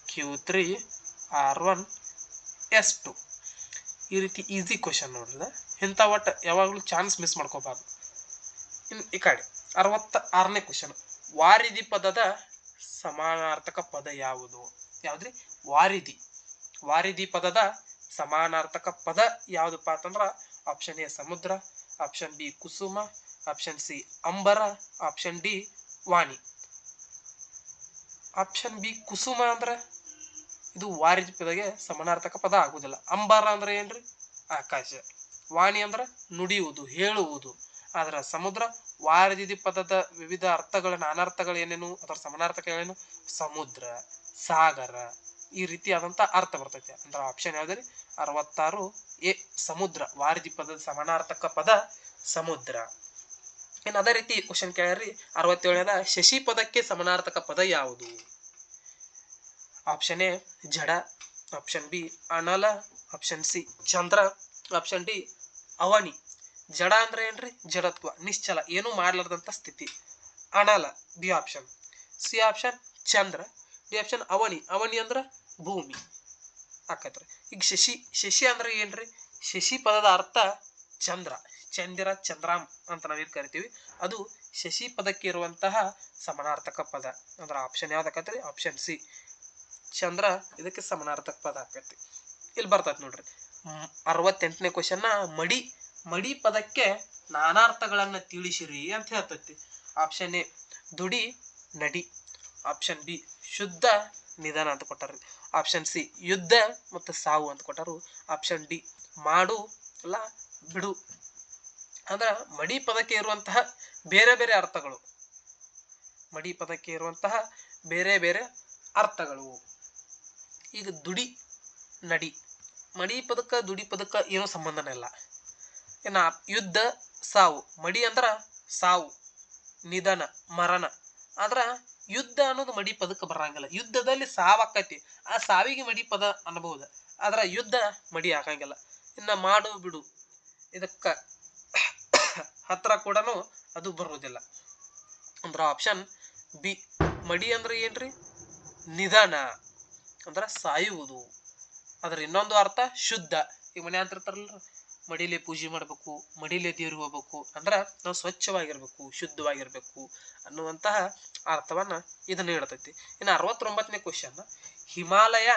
Q3 R1 S2. ಈ ರೀತಿ ಈಸಿ ಕ್ವಶನ್ ನೋಡ್ರಿ. ಇಂಥ ಒಟ್ಟು ಯಾವಾಗಲೂ ಚಾನ್ಸ್ ಮಿಸ್ ಮಾಡ್ಕೋಬಾರ್ದು. ಇನ್ನು ಈ ಕಡೆ 66ನೇ ಕ್ವಶನ್, ವಾರಿಧಿ ಪದದ ಸಮಾನಾರ್ಥಕ ಪದ ಯಾವುದು? ಯಾವ್ದ್ರಿ? ವಾರಿಧಿ. ವಾರಿಧಿ ಪದದ ಸಮಾನಾರ್ಥಕ ಪದ ಯಾವ್ದಪ್ಪ ಅಂತಂದ್ರ ಆಪ್ಷನ್ ಎ ಸಮುದ್ರ, ಆಪ್ಷನ್ ಬಿ ಕುಸುಮ, ಆಪ್ಷನ್ ಸಿ ಅಂಬರ, ಆಪ್ಷನ್ ಡಿ ವಾಣಿ. ಆಪ್ಷನ್ ಬಿ ಕುಸುಮ ಅಂದ್ರೆ ಇದು ವಾರಿಧಿ ಪದಗೆ ಸಮಾನಾರ್ಥಕ ಪದ ಆಗುದಿಲ್ಲ. ಅಂಬರ ಅಂದ್ರೆ ಏನ್ರಿ? ಆಕಾಶ. ವಾಣಿ ಅಂದ್ರೆ ನುಡಿಯುವುದು, ಹೇಳುವುದು. ಆದ್ರ ಸಮುದ್ರ ವಾರಿಧಿ ಪದದ ವಿವಿಧ ಅರ್ಥಗಳ ನಾನಾರ್ಥಗಳು ಏನೇನು, ಅದರ ಸಮಾನಾರ್ಥಕಗಳೇನು? ಸಮುದ್ರ, ಸಾಗರ, ಈ ರೀತಿಯಾದಂತ ಅರ್ಥ ಬರ್ತೈತೆ. ಅಂದ್ರೆ ಆಪ್ಷನ್ ಯಾವ್ದ್ರಿ? 66 ಎ ಸಮುದ್ರ. ವಾರಿಧಿ ಪದದ ಸಮಾನಾರ್ಥಕ ಪದ ಸಮುದ್ರ. ಇನ್ನು ಅದೇ ರೀತಿ ಕ್ವಶನ್ ಕೇಳ್ರಿ 67ನೇದ, ಶಶಿ ಪದಕ್ಕೆ ಸಮಾನಾರ್ಥಕ ಪದ ಯಾವುದು? ಆಪ್ಷನ್ ಎ ಜಡ, ಆಪ್ಷನ್ ಬಿ ಅನಲ, ಆಪ್ಷನ್ ಸಿ ಚಂದ್ರ, ಆಪ್ಷನ್ ಡಿ ಅವನಿ. ಜಡ ಅಂದ್ರೆ ಏನ್ರಿ? ಜಡತ್ವ, ನಿಶ್ಚಲ, ಏನು ಮಾಡ್ಲಾರ್ದಂತ ಸ್ಥಿತಿ. ಅನಲ ಬಿ ಆಪ್ಷನ್, ಸಿ ಆಪ್ಷನ್ ಚಂದ್ರ, ಡಿ ಆಪ್ಷನ್ ಅವನಿ. ಅವನಿ ಅಂದ್ರ ಭೂಮಿ ಆಕತ್ರಿ. ಈಗ ಶಶಿ ಅಂದ್ರೆ ಏನ್ರಿ? ಶಶಿ ಪದದ ಅರ್ಥ ಚಂದ್ರ, ಚಂದಿರ, ಚಂದ್ರಾಮ್ ಅಂತ ನಾವೇನ್ ಕರಿತೀವಿ, ಅದು ಶಶಿ ಪದಕ್ಕೆ ಇರುವಂತಹ ಸಮಾನಾರ್ಥಕ ಪದ. ಅಂದ್ರೆ ಆಪ್ಷನ್ ಯಾವ್ದಾಕತ್ರಿ? ಆಪ್ಷನ್ ಸಿ ಚಂದ್ರ ಇದಕ್ಕೆ ಸಮಾನಾರ್ಥಕ ಪದ ಆಕತಿ. ಇಲ್ಲಿ ಬರ್ತೈತಿ ನೋಡ್ರಿ 68ನೇ ಕ್ವಶನ್, ಮಡಿ ಪದಕ್ಕೆ ನಾನಾರ್ಥಗಳನ್ನ ತಿಳಿಸಿರಿ ಅಂತ ಹೇಳ್ತೈತಿ. ಆಪ್ಷನ್ ಎ ದುಡಿ, ನಡಿ, ಆಪ್ಷನ್ ಬಿ ಶುದ್ಧ, ನಿಧಾನ ಅಂತ ಕೊಟ್ಟಾರ, ಆಪ್ಷನ್ ಸಿ ಯುದ್ಧ ಮತ್ತು ಸಾವು ಅಂತ ಕೊಟ್ಟಾರು, ಆಪ್ಷನ್ ಡಿ ಮಾಡು ಅಲ್ಲ ಬಿಡು. ಅಂದ್ರ ಮಡಿ ಪದಕ್ಕೆ ಇರುವಂತಹ ಬೇರೆ ಬೇರೆ ಅರ್ಥಗಳು, ಮಡಿ ಪದಕ್ಕೆ ಇರುವಂತಹ ಬೇರೆ ಬೇರೆ ಅರ್ಥಗಳು. ಈಗ ದುಡಿ, ನಡಿ, ಮಡಿ ಪದಕ್ಕ ದುಡಿ ಪದಕ್ಕ ಏನೋ ಸಂಬಂಧನೇ ಇಲ್ಲ. ಇನ್ನ ಯುದ್ಧ, ಸಾವು. ಮಡಿ ಅಂದ್ರ ಸಾವು, ನಿಧನ, ಮರಣ. ಆದ್ರ ಯುದ್ಧ ಅನ್ನೋದು ಮಡಿ ಪದಕ್ಕೆ ಬರಂಗಿಲ್ಲ. ಯುದ್ಧದಲ್ಲಿ ಸಾವಾಕತಿ, ಆ ಸಾವಿಗೆ ಮಡಿ ಪದ ಅನ್ಬಹುದು, ಆದ್ರ ಯುದ್ಧ ಮಡಿ ಆಗಂಗಿಲ್ಲ. ಇನ್ನ ಮಾಡು, ಬಿಡು, ಇದಕ್ಕ ಹತ್ರ ಕೂಡ ಅದು ಬರುವುದಿಲ್ಲ. ಅಂದ್ರ ಆಪ್ಷನ್ ಬಿ ಮಡಿ ಅಂದ್ರೆ ಏನ್ರಿ? ನಿಧನ ಅಂದ್ರ ಸಾಯುವುದು. ಅದ್ರ ಇನ್ನೊಂದು ಅರ್ಥ ಶುದ್ಧ. ಈಗ ಮನೆ ಅಂತಿರ್ತಾರಲ್ರ, ಮಡಿಲೆ ಪೂಜೆ ಮಾಡ್ಬೇಕು, ಮಡಿಲೆ ದೇವ್ರಿಗೆ ಹೋಗ್ಬೇಕು, ಅಂದ್ರ ನಾವು ಸ್ವಚ್ಛವಾಗಿರ್ಬೇಕು, ಶುದ್ಧವಾಗಿರ್ಬೇಕು ಅನ್ನುವಂತಹ ಅರ್ಥವನ್ನ ಇದು ನೀಡತೈತಿ. ಇನ್ನು 69ನೇ ಕ್ವಶನ್, ಹಿಮಾಲಯ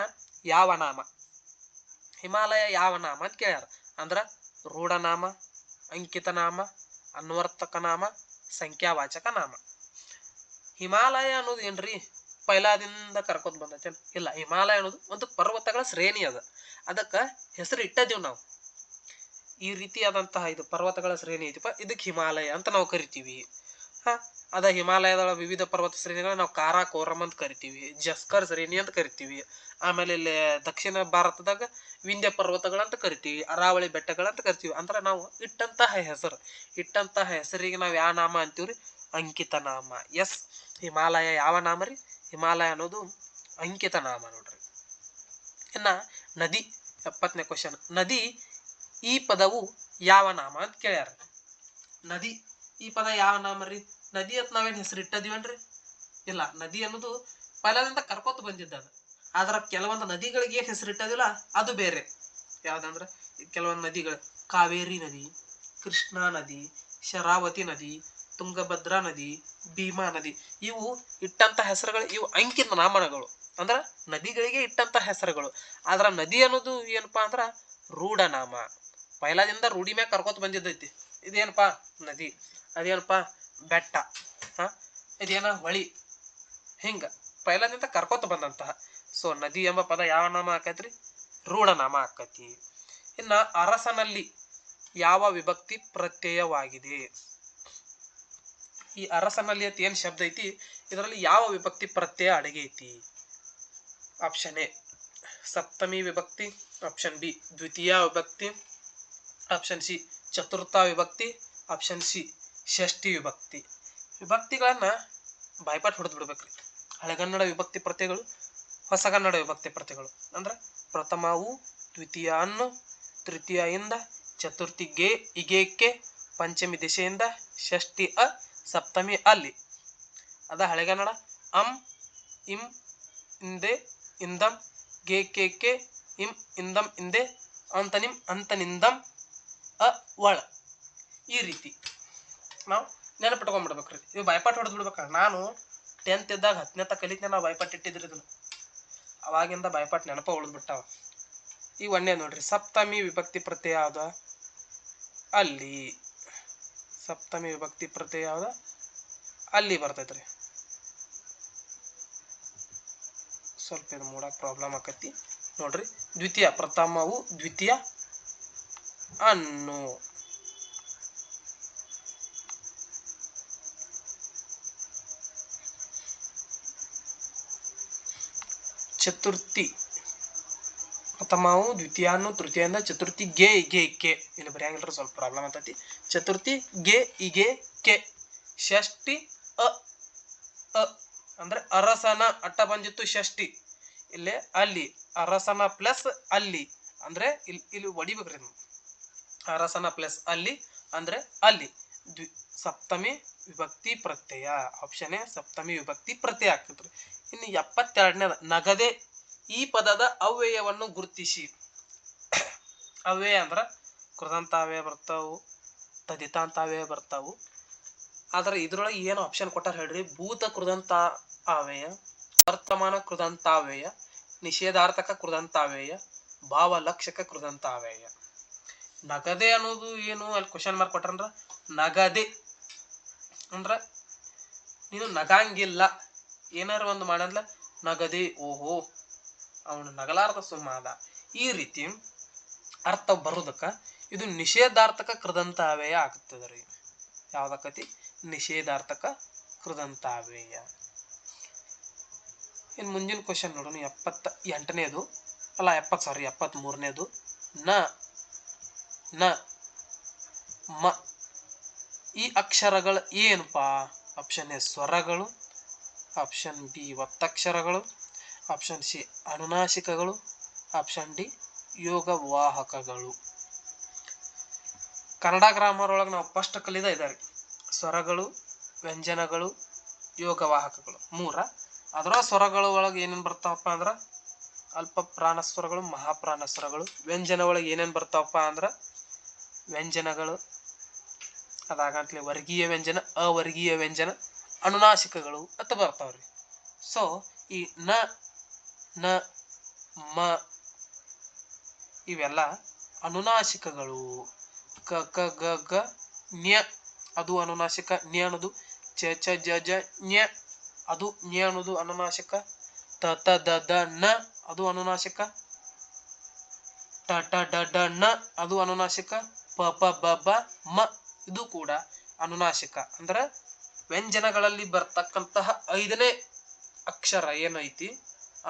ಯಾವ ನಾಮ? ಹಿಮಾಲಯ ಯಾವ ನಾಮ ಅಂತ ಕೇಳ್ಯಾರ. ಅಂದ್ರ ರೂಢನಾಮ, ಅಂಕಿತ ನಾಮ, ಅನ್ವರ್ಥಕ ನಾಮ, ಸಂಖ್ಯಾವಾಚಕ ನಾಮ. ಹಿಮಾಲಯ ಅನ್ನೋದು ಏನ್ರಿ ಪೈಲಾದಿಂದ ಕರ್ಕೊಂಡ್ ಬಂದೈತೆ? ಇಲ್ಲ. ಹಿಮಾಲಯ ಅನ್ನೋದು ಒಂದು ಪರ್ವತಗಳ ಶ್ರೇಣಿ ಅದ, ಅದಕ್ಕ ಹೆಸರು ಇಟ್ಟದೀವಿ ನಾವು. ಈ ರೀತಿಯಾದಂತಹ ಇದು ಪರ್ವತಗಳ ಶ್ರೇಣಿ ಐತಿಪ್ಪ, ಇದಕ್ಕೆ ಹಿಮಾಲಯ ಅಂತ ನಾವು ಕರಿತೀವಿ. ಅದ ಹಿಮಾಲಯದ ವಿವಿಧ ಪರ್ವತ ಶ್ರೇಣಿಗಳ ನಾವು ಕಾರಾಕೋರಂ ಅಂತ ಕರಿತೀವಿ, ಜಸ್ಕರ್ ಶ್ರೇಣಿ ಅಂತ ಕರಿತೀವಿ. ಆಮೇಲೆ ಇಲ್ಲಿ ದಕ್ಷಿಣ ಭಾರತದಾಗ ವಿಂಧ್ಯ ಪರ್ವತಗಳಂತ ಕರಿತೀವಿ, ಅರಾವಳಿ ಬೆಟ್ಟಗಳಂತ ಕರಿತೀವಿ. ಅಂದ್ರೆ ನಾವು ಇಟ್ಟಂತಹ ಹೆಸರಿಗೆ ನಾವು ಯಾವ ನಾಮ ಅಂತೀವ್ರಿ? ಅಂಕಿತ ನಾಮ. ಎಸ್, ಹಿಮಾಲಯ ಯಾವ ನಾಮ ರೀ? ಹಿಮಾಲಯ ಅನ್ನೋದು ಅಂಕಿತ ನಾಮ ನೋಡ್ರಿ. ಇನ್ನ ನದಿ 70ನೇ ಕ್ವಶನ್, ನದಿ ಈ ಪದವು ಯಾವ ನಾಮ ಅಂತ ಕೇಳ್ಯಾರ. ನದಿ ಈ ಪದ ಯಾವ ನಾಮ ರೀ? ನದಿ ಅಂತ ನಾವೇನ್ ಹೆಸರು ಇಟ್ಟದಿವನ್ರಿ? ಇಲ್ಲ. ನದಿ ಅನ್ನೋದು ಪೈಲದಿಂದ ಕರ್ಕೋತ ಬಂದಿದ್ದಾನ. ಆದ್ರ ಕೆಲವೊಂದು ನದಿಗಳಿಗೆ ಏನ್ ಹೆಸರು ಇಟ್ಟದಿಲ್ಲ ಅದು ಬೇರೆ. ಯಾವ್ದಂದ್ರ ಕೆಲವೊಂದು ನದಿಗಳು ಕಾವೇರಿ ನದಿ, ಕೃಷ್ಣಾ ನದಿ, ಶರಾವತಿ ನದಿ, ತುಂಗಭದ್ರಾ ನದಿ, ಭೀಮಾ ನದಿ, ಇವು ಇಟ್ಟಂತ ಹೆಸರುಗಳು, ಇವು ಅಂಕಿತ ನಾಮಗಳು. ಅಂದ್ರ ನದಿಗಳಿಗೆ ಇಟ್ಟಂತ ಹೆಸರುಗಳು. ಆದ್ರ ನದಿ ಅನ್ನೋದು ಏನಪ್ಪಾ ಅಂದ್ರ ರೂಢನಾಮ, ಪೈಲಾದಿಂದ ರೂಢಿ ಮ್ಯಾಗ ಕರ್ಕೋತ ಬಂದಿದ್ದೈತಿ. ಇದೇನಪ್ಪಾ? ನದಿ. ಅದೇನಪ್ಪಾ? ಬೆಟ್ಟ. ಇದೇನ ಹೊಳಿ ಹಿಂಗ ಪೈಲದಿಂದ ಕರ್ಕೋತ ಬಂದಂತಹ. ಸೊ ನದಿ ಎಂಬ ಪದ ಯಾವ ನಾಮ ಆಕೈತ್ರಿ? ರೂಢ ನಾಮ ಆಕತಿ. ಇನ್ನ ಅರಸನಲ್ಲಿ ಯಾವ ವಿಭಕ್ತಿ ಪ್ರತ್ಯಯವಾಗಿದೆ? ಈ ಅರಸನಲ್ಲಿ ಅಂತ ಏನ್ ಶಬ್ದ ಐತಿ, ಇದರಲ್ಲಿ ಯಾವ ವಿಭಕ್ತಿ ಪ್ರತ್ಯಯ ಅಡಗೈತಿ? ಆಪ್ಷನ್ ಎ ಸಪ್ತಮಿ ವಿಭಕ್ತಿ, ಆಪ್ಷನ್ ಬಿ ದ್ವಿತೀಯ ವಿಭಕ್ತಿ, ಆಪ್ಷನ್ ಸಿ ಚತುರ್ಥ ವಿಭಕ್ತಿ, ಆಪ್ಷನ್ ಸಿ ಷಷ್ಠಿ ವಿಭಕ್ತಿ. ವಿಭಕ್ತಿಗಳನ್ನ ಬಾಯ್ಪಾಟ್ ಹೊಡೆದು ಬಿಡ್ಬೇಕ್ರಿ. ಹಳೆಗನ್ನಡ ವಿಭಕ್ತಿ ಪ್ರತ್ಯಯಗಳು, ಹೊಸಗನ್ನಡ ವಿಭಕ್ತಿ ಪ್ರತ್ಯಯಗಳು ಅಂದ್ರೆ ಪ್ರಥಮವು ದ್ವಿತೀಯ ಅನ್ನು, ತೃತೀಯ ಇಂದ, ಚತುರ್ಥಿ ಗೆ ಇಗೇಕ್ಕೆ, ಪಂಚಮಿ ದಿಶೆಯಿಂದ, ಷಷ್ಠಿ ಅ, ಸಪ್ತಮಿ ಅಲ್ಲಿ. ಅದ ಹಳೆಗನ್ನಡ ಅಂ ಇಂ ಇಂದೆ ಇಂದಂ, ಗೆ ಕೆ ಇಂ ಇಂದಂ ಇಂದೆ, ಅಂತನಿಂ ಅಂತನಿಂದಂ ಅ ಒಳ. ಈ ರೀತಿ ನಾವು ನೆನಪಿಟ್ಕೊಂಡ್ಬಿಡ್ಬೇಕ್ರಿ. ಇವು ಬಾಯ್ಪಾಟ್ ಹೊಡೆದು ಬಿಡ್ಬೇಕ್ರಿ. ನಾನು 10th ಇದ್ದಾಗ 10ನೇ ತಕ್ಕ ಕಲಿತನೆ ನಾವು ಬಾಯ್ಪಾಟ್ ಇಟ್ಟಿದ್ರಿ ಇದನ್ನು. ಅವಾಗಿಂದ ಬಾಯ್ಪಾಟ್ ನೆನಪ ಉಳಿದ್ಬಿಟ್ಟಾವ. ಈ ಒಂದೇ ನೋಡ್ರಿ, ಸಪ್ತಮಿ ವಿಭಕ್ತಿ ಪ್ರತ್ಯಯ ಯಾವ್ದ? ಅಲ್ಲಿ. ಸಪ್ತಮಿ ವಿಭಕ್ತಿ ಪ್ರತ್ಯಯ ಯಾವ್ದ? ಅಲ್ಲಿ ಬರ್ತೈತ್ರಿ. ಸ್ವಲ್ಪ ಇದು ಮೂಡಾಕ ಪ್ರಾಬ್ಲಮ್ ಆಕತಿ ನೋಡ್ರಿ. ದ್ವಿತೀಯ, ಪ್ರಥಮವು ದ್ವಿತೀಯ ಅನ್ನು. ಚತುರ್ಥಿ, ಪ್ರಥಮವು ದ್ವಿತೀಯನು, ತೃತೀಯಿಂದ, ಚತುರ್ಥಿ ಗೆ ಇಗೆ ಕೆ. ಇಲ್ಲಿ ಬರೆಯಂಗಿಲ್ರಿ, ಸ್ವಲ್ಪ ಪ್ರಾಬ್ಲಮ್ ಆಗ್ತೈತಿ. ಚತುರ್ಥಿ ಗೆ ಇಗೆ ಕೆ. ಷಷ್ಠಿ ಅ ಅ ಅಂದ್ರೆ ಅರಸನ ಅಟ್ಟ ಬಂದಿತ್ತು ಷಷ್ಠಿ. ಇಲ್ಲೇ ಅಲ್ಲಿ ಅರಸನ ಪ್ಲಸ್ ಅಲ್ಲಿ ಅಂದ್ರೆ ಇಲ್ಲಿ ಹೊಡಿಬೇಕ್ರಿ. ಅರಸನ ಪ್ಲಸ್ ಅಲ್ಲಿ ಅಂದ್ರೆ ಅಲ್ಲಿ. ಸಪ್ತಮಿ ವಿಭಕ್ತಿ ಪ್ರತ್ಯಯ. ಆಪ್ಷನ್ ಎ ಸಪ್ತಮಿ ವಿಭಕ್ತಿ ಪ್ರತ್ಯಯ ಆಗ್ತೈತ್ರಿ. ಇನ್ನು 72ನೇದ ನಗದೆ. ಈ ಪದದ ಅವ್ಯಯವನ್ನು ಗುರುತಿಸಿ. ಅವ್ಯಯ ಅಂದ್ರ ಕೃದಂತಾವ್ಯಯ ಬರ್ತಾವು, ತದಿತಾಂತಾವ್ಯಯ ಬರ್ತಾವು. ಆದ್ರೆ ಇದ್ರೊಳಗೆ ಏನು ಆಪ್ಷನ್ ಕೊಟ್ಟಾರ ಹೇಳ್ರಿ? ಭೂತ ಕೃದಂತ ಅವ್ಯಯ, ವರ್ತಮಾನ ಕೃದಂತಾವ್ಯಯ, ನಿಷೇಧಾರ್ಥಕ ಕೃದಂತಾವ್ಯಯ, ಭಾವಲಕ್ಷಕ ಕೃದಂತಾವ್ಯಯ. ನಗದೆ ಅನ್ನೋದು ಏನು ಅಲ್ಲಿ ಕ್ವಶನ್ ಮಾರ್ಕ್ ಕೊಟ್ರಂದ್ರ, ನಗದೆ ಅಂದ್ರ ನೀನು ನಗಂಗಿಲ್ಲ, ಏನಾರ ಒಂದು ಮಾಡಲ್ಲ ನಗದೆ, ಓಹೋ ಅವನು ನಗಲಾರ್ದ ಸುಮ್ಮಾದ. ಈ ರೀತಿ ಅರ್ಥ ಬರುದಕ್ಕ ಇದು ನಿಷೇಧಾರ್ಥಕ ಕೃದಂತಾವ್ಯಯ ಆಗ್ತದ್ರಿ. ಯಾವ್ದಕ್ಕತಿ? ನಿಷೇಧಾರ್ಥಕ ಕೃದಂತಾವ್ಯಯ. ಇನ್ನು ಮುಂದಿನ ಕ್ವಶನ್ ನೋಡೋಣ. 78ನೇದು ಅಲ್ಲ 73ನೇದು. ನ ನ ಮ ಈ ಅಕ್ಷರಗಳು ಏನಪ್ಪಾ? ಆಪ್ಷನ್ ಎ ಸ್ವರಗಳು, ಆಪ್ಷನ್ ಬಿ ಒತ್ತಕ್ಷರಗಳು, ಆಪ್ಷನ್ ಸಿ ಅನುನಾಸಿಕಗಳು, ಆಪ್ಷನ್ ಡಿ ಯೋಗವಾಹಕಗಳು. ಕನ್ನಡ ಗ್ರಾಮರ್ ಒಳಗೆ ನಾವು ಫಸ್ಟ್ ಕಲಿದ ಇದಾರೆ ಸ್ವರಗಳು, ವ್ಯಂಜನಗಳು, ಯೋಗವಾಹಕಗಳು ಮೂರ. ಅದರ ಸ್ವರಗಳ ಒಳಗೆ ಏನೇನು ಬರ್ತಾವಪ್ಪ ಅಂದ್ರೆ ಅಲ್ಪ ಪ್ರಾಣ ಸ್ವರಗಳು, ಮಹಾಪ್ರಾಣ ಸ್ವರಗಳು. ವ್ಯಂಜನ ಒಳಗೆ ಏನೇನು ಬರ್ತಾವಪ್ಪ ಅಂದ್ರೆ ವ್ಯಂಜನಗಳು, ಅದಾಗಂತಲೇ ವರ್ಗೀಯ ವ್ಯಂಜನ, ಅವರ್ಗೀಯ ವ್ಯಂಜನ, ಅನುನಾಸಿಕಗಳು ಅಂತ ಬರ್ತಾವ್ರಿ. ಸೊ ಈ ನ ನ ಮ ಇವೆಲ್ಲ ಅನುನಾಸಿಕಗಳು. ಕ ಕ ಗ ಗ ನ್ಯ ಅದು ಅನುನಾಸಿಕ, ನ್ಯ ಅನ್ನೋದು. ಚ ಚ ಜ ಜ ನ್ಯ ಅದು ನ್ಯ ಅನ್ನೋದು ಅನುನಾಸಿಕ. ತ ತ ದ ದ ನ ಅದು ಅನುನಾಸಿಕ. ಟ ಟ ಡ ಡ ನ ಅದು ಅನುನಾಸಿಕ. ಪ ಪ ಬ ಬ ಮ ಇದು ಕೂಡ ಅನುನಾಸಿಕ. ಅಂದ್ರೆ ವ್ಯಂಜನಗಳಲ್ಲಿ ಬರ್ತಕ್ಕಂತಹ 5ನೇ ಅಕ್ಷರ ಏನೈತಿ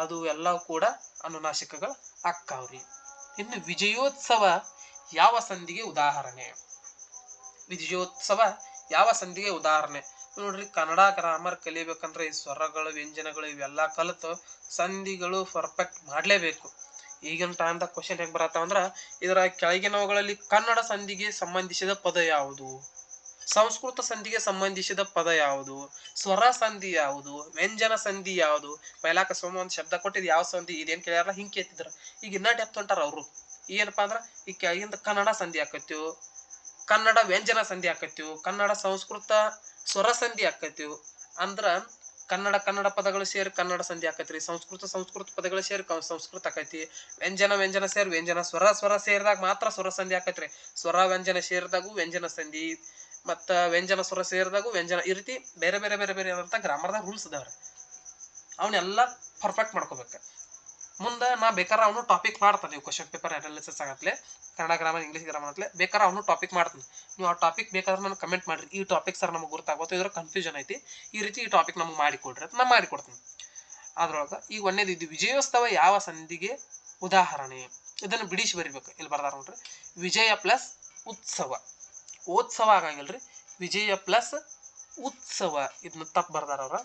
ಅದು ಎಲ್ಲ ಕೂಡ ಅನುನಾಸಿಕಗಳು ಅಕ್ಕಾವ್ರಿ. ಇನ್ನು ವಿಜಯೋತ್ಸವ ಯಾವ ಸಂಧಿಗೆ ಉದಾಹರಣೆ? ವಿಜಯೋತ್ಸವ ಯಾವ ಸಂಧಿಗೆ ಉದಾಹರಣೆ? ನೋಡ್ರಿ, ಕನ್ನಡ ಗ್ರಾಮರ್ ಕಲಿಬೇಕಂದ್ರೆ ಈ ಸ್ವರಗಳು, ವ್ಯಂಜನಗಳು ಇವೆಲ್ಲ ಕಲಿತು ಸಂಧಿಗಳು ಪರ್ಫೆಕ್ಟ್ ಮಾಡಲೇಬೇಕು. ಈಗಿನ ಟೈಮ್ದಾಗ ಕ್ವಶನ್ ಹೆಂಗೆ ಬರತ್ತಾವಂದ್ರ, ಇದರ ಕೆಳಗಿನವುಗಳಲ್ಲಿ ಕನ್ನಡ ಸಂಧಿಗೆ ಸಂಬಂಧಿಸಿದ ಪದ ಯಾವುದು, ಸಂಸ್ಕೃತ ಸಂಧಿಗೆ ಸಂಬಂಧಿಸಿದ ಪದ ಯಾವುದು, ಸ್ವರ ಸಂಧಿ ಯಾವುದು, ವ್ಯಂಜನ ಸಂಧಿ ಯಾವುದು. ಪೈಲಾಕ ಸೋಮ ಒಂದು ಶಬ್ದ ಕೊಟ್ಟಿದ್ ಯಾವ ಸಂಧಿ ಇದೇನ್ ಕೇಳ್ಯಾರ ಹಿಂಗೆ ಕೇಳ್ತಿದ್ರ. ಈಗ ಇನ್ನ ಡೆಪ್ತ್ ಹೊಂಟಾರ ಅವರು. ಏನಪ್ಪಾ ಅಂದ್ರ ಈ ಕೆಳಗಿಂದ ಕನ್ನಡ ಸಂಧಿ ಆಕತ್ತೀವ್, ಕನ್ನಡ ವ್ಯಂಜನ ಸಂಧಿ ಆಕತ್ತೀವ್, ಕನ್ನಡ ಸಂಸ್ಕೃತ ಸ್ವರ ಸಂಧಿ ಆಕತ್ತೀವ್. ಅಂದ್ರ ಕನ್ನಡ ಪದಗಳು ಸೇರಿ ಕನ್ನಡ ಸಂಧಿ ಆಕತ್ರಿ. ಸಂಸ್ಕೃತ ಪದಗಳು ಸೇರಿ ಸಂಸ್ಕೃತ ಆಕೈತಿ. ವ್ಯಂಜನ ಸೇರಿ ವ್ಯಂಜನ, ಸ್ವರ ಸೇರಿದಾಗ ಮಾತ್ರ ಸ್ವರ ಸಂಧಿ ಆಕತ್ರಿ. ಸ್ವರ ವ್ಯಂಜನ ಸೇರಿದಾಗೂ ವ್ಯಂಜನ ಸಂಧಿ, ಮತ್ತು ವ್ಯಂಜನ ಸ್ವರ ಸೇರಿದಾಗೂ ವ್ಯಂಜನ, ಈ ರೀತಿ ಬೇರೆ ಬೇರೆ ಬೇರೆ ಬೇರೆ ಆದಂಥ ಗ್ರಾಮರ್ದಾಗ ರೂಲ್ಸ್ ಇದಾವ್ರಿ. ಅವನ್ನೆಲ್ಲ ಪರ್ಫೆಕ್ಟ್ ಮಾಡ್ಕೋಬೇಕು. ಮುಂದೆ ನಾ ಬೇಕಾದ್ರೆ ಅವನು ಟಾಪಿಕ್ ಮಾಡ್ತಾನೆ. ನೀವು ಕ್ವಶನ್ ಪೇಪರ್ ಅನಾಲಿಸಿಸ್ ಆಗತ್ಲೆ, ಕನ್ನಡ ಗ್ರಾಮರ್ ಇಂಗ್ಲೀಷ್ ಗ್ರಾಮರ್ ಅಂತಲೇ ಬೇಕಾದ್ರೆ ಅವನು ಟಾಪಿಕ್ ಮಾಡ್ತೀನಿ. ನೀವು ಆ ಟಾಪಿಕ್ ಬೇಕಾದ್ರೆ ನನಗೆ ಕಮೆಂಟ್ ಮಾಡಿರಿ, ಈ ಟಾಪಿಕ್ ಸರ್ ನಮಗೆ ಗೊತ್ತಾಗುತ್ತೆ, ಇದ್ರ ಕನ್ಫ್ಯೂಷನ್ ಐತಿ, ಈ ರೀತಿ ಈ ಟಾಪಿಕ್ ನಮಗೆ ಮಾಡಿಕೊಡ್ರಿ ಅಂತ ನಾನು ಮಾಡಿಕೊಡ್ತೀನಿ. ಅದ್ರೊಳಗೆ ಈಗ ಒಂದೇದು ಇದು ವಿಜಯೋತ್ಸವ ಯಾವ ಸಂಧಿಗೆ ಉದಾಹರಣೆ, ಇದನ್ನು ಬಿಡಿಸಿ ಬರಿಬೇಕು. ಇಲ್ಲಿ ಬರ್ದಾರ ನೋಡ್ರಿ, ವಿಜಯ ಪ್ಲಸ್ ಉತ್ಸವ. ಓತ್ಸವ ಆಗಂಗಿಲ್ರಿ, ವಿಜಯ ಪ್ಲಸ್ ಉತ್ಸವ. ಇದನ್ನ ತಪ್ಪು ಬರ್ದಾರ ಅವ್ರ,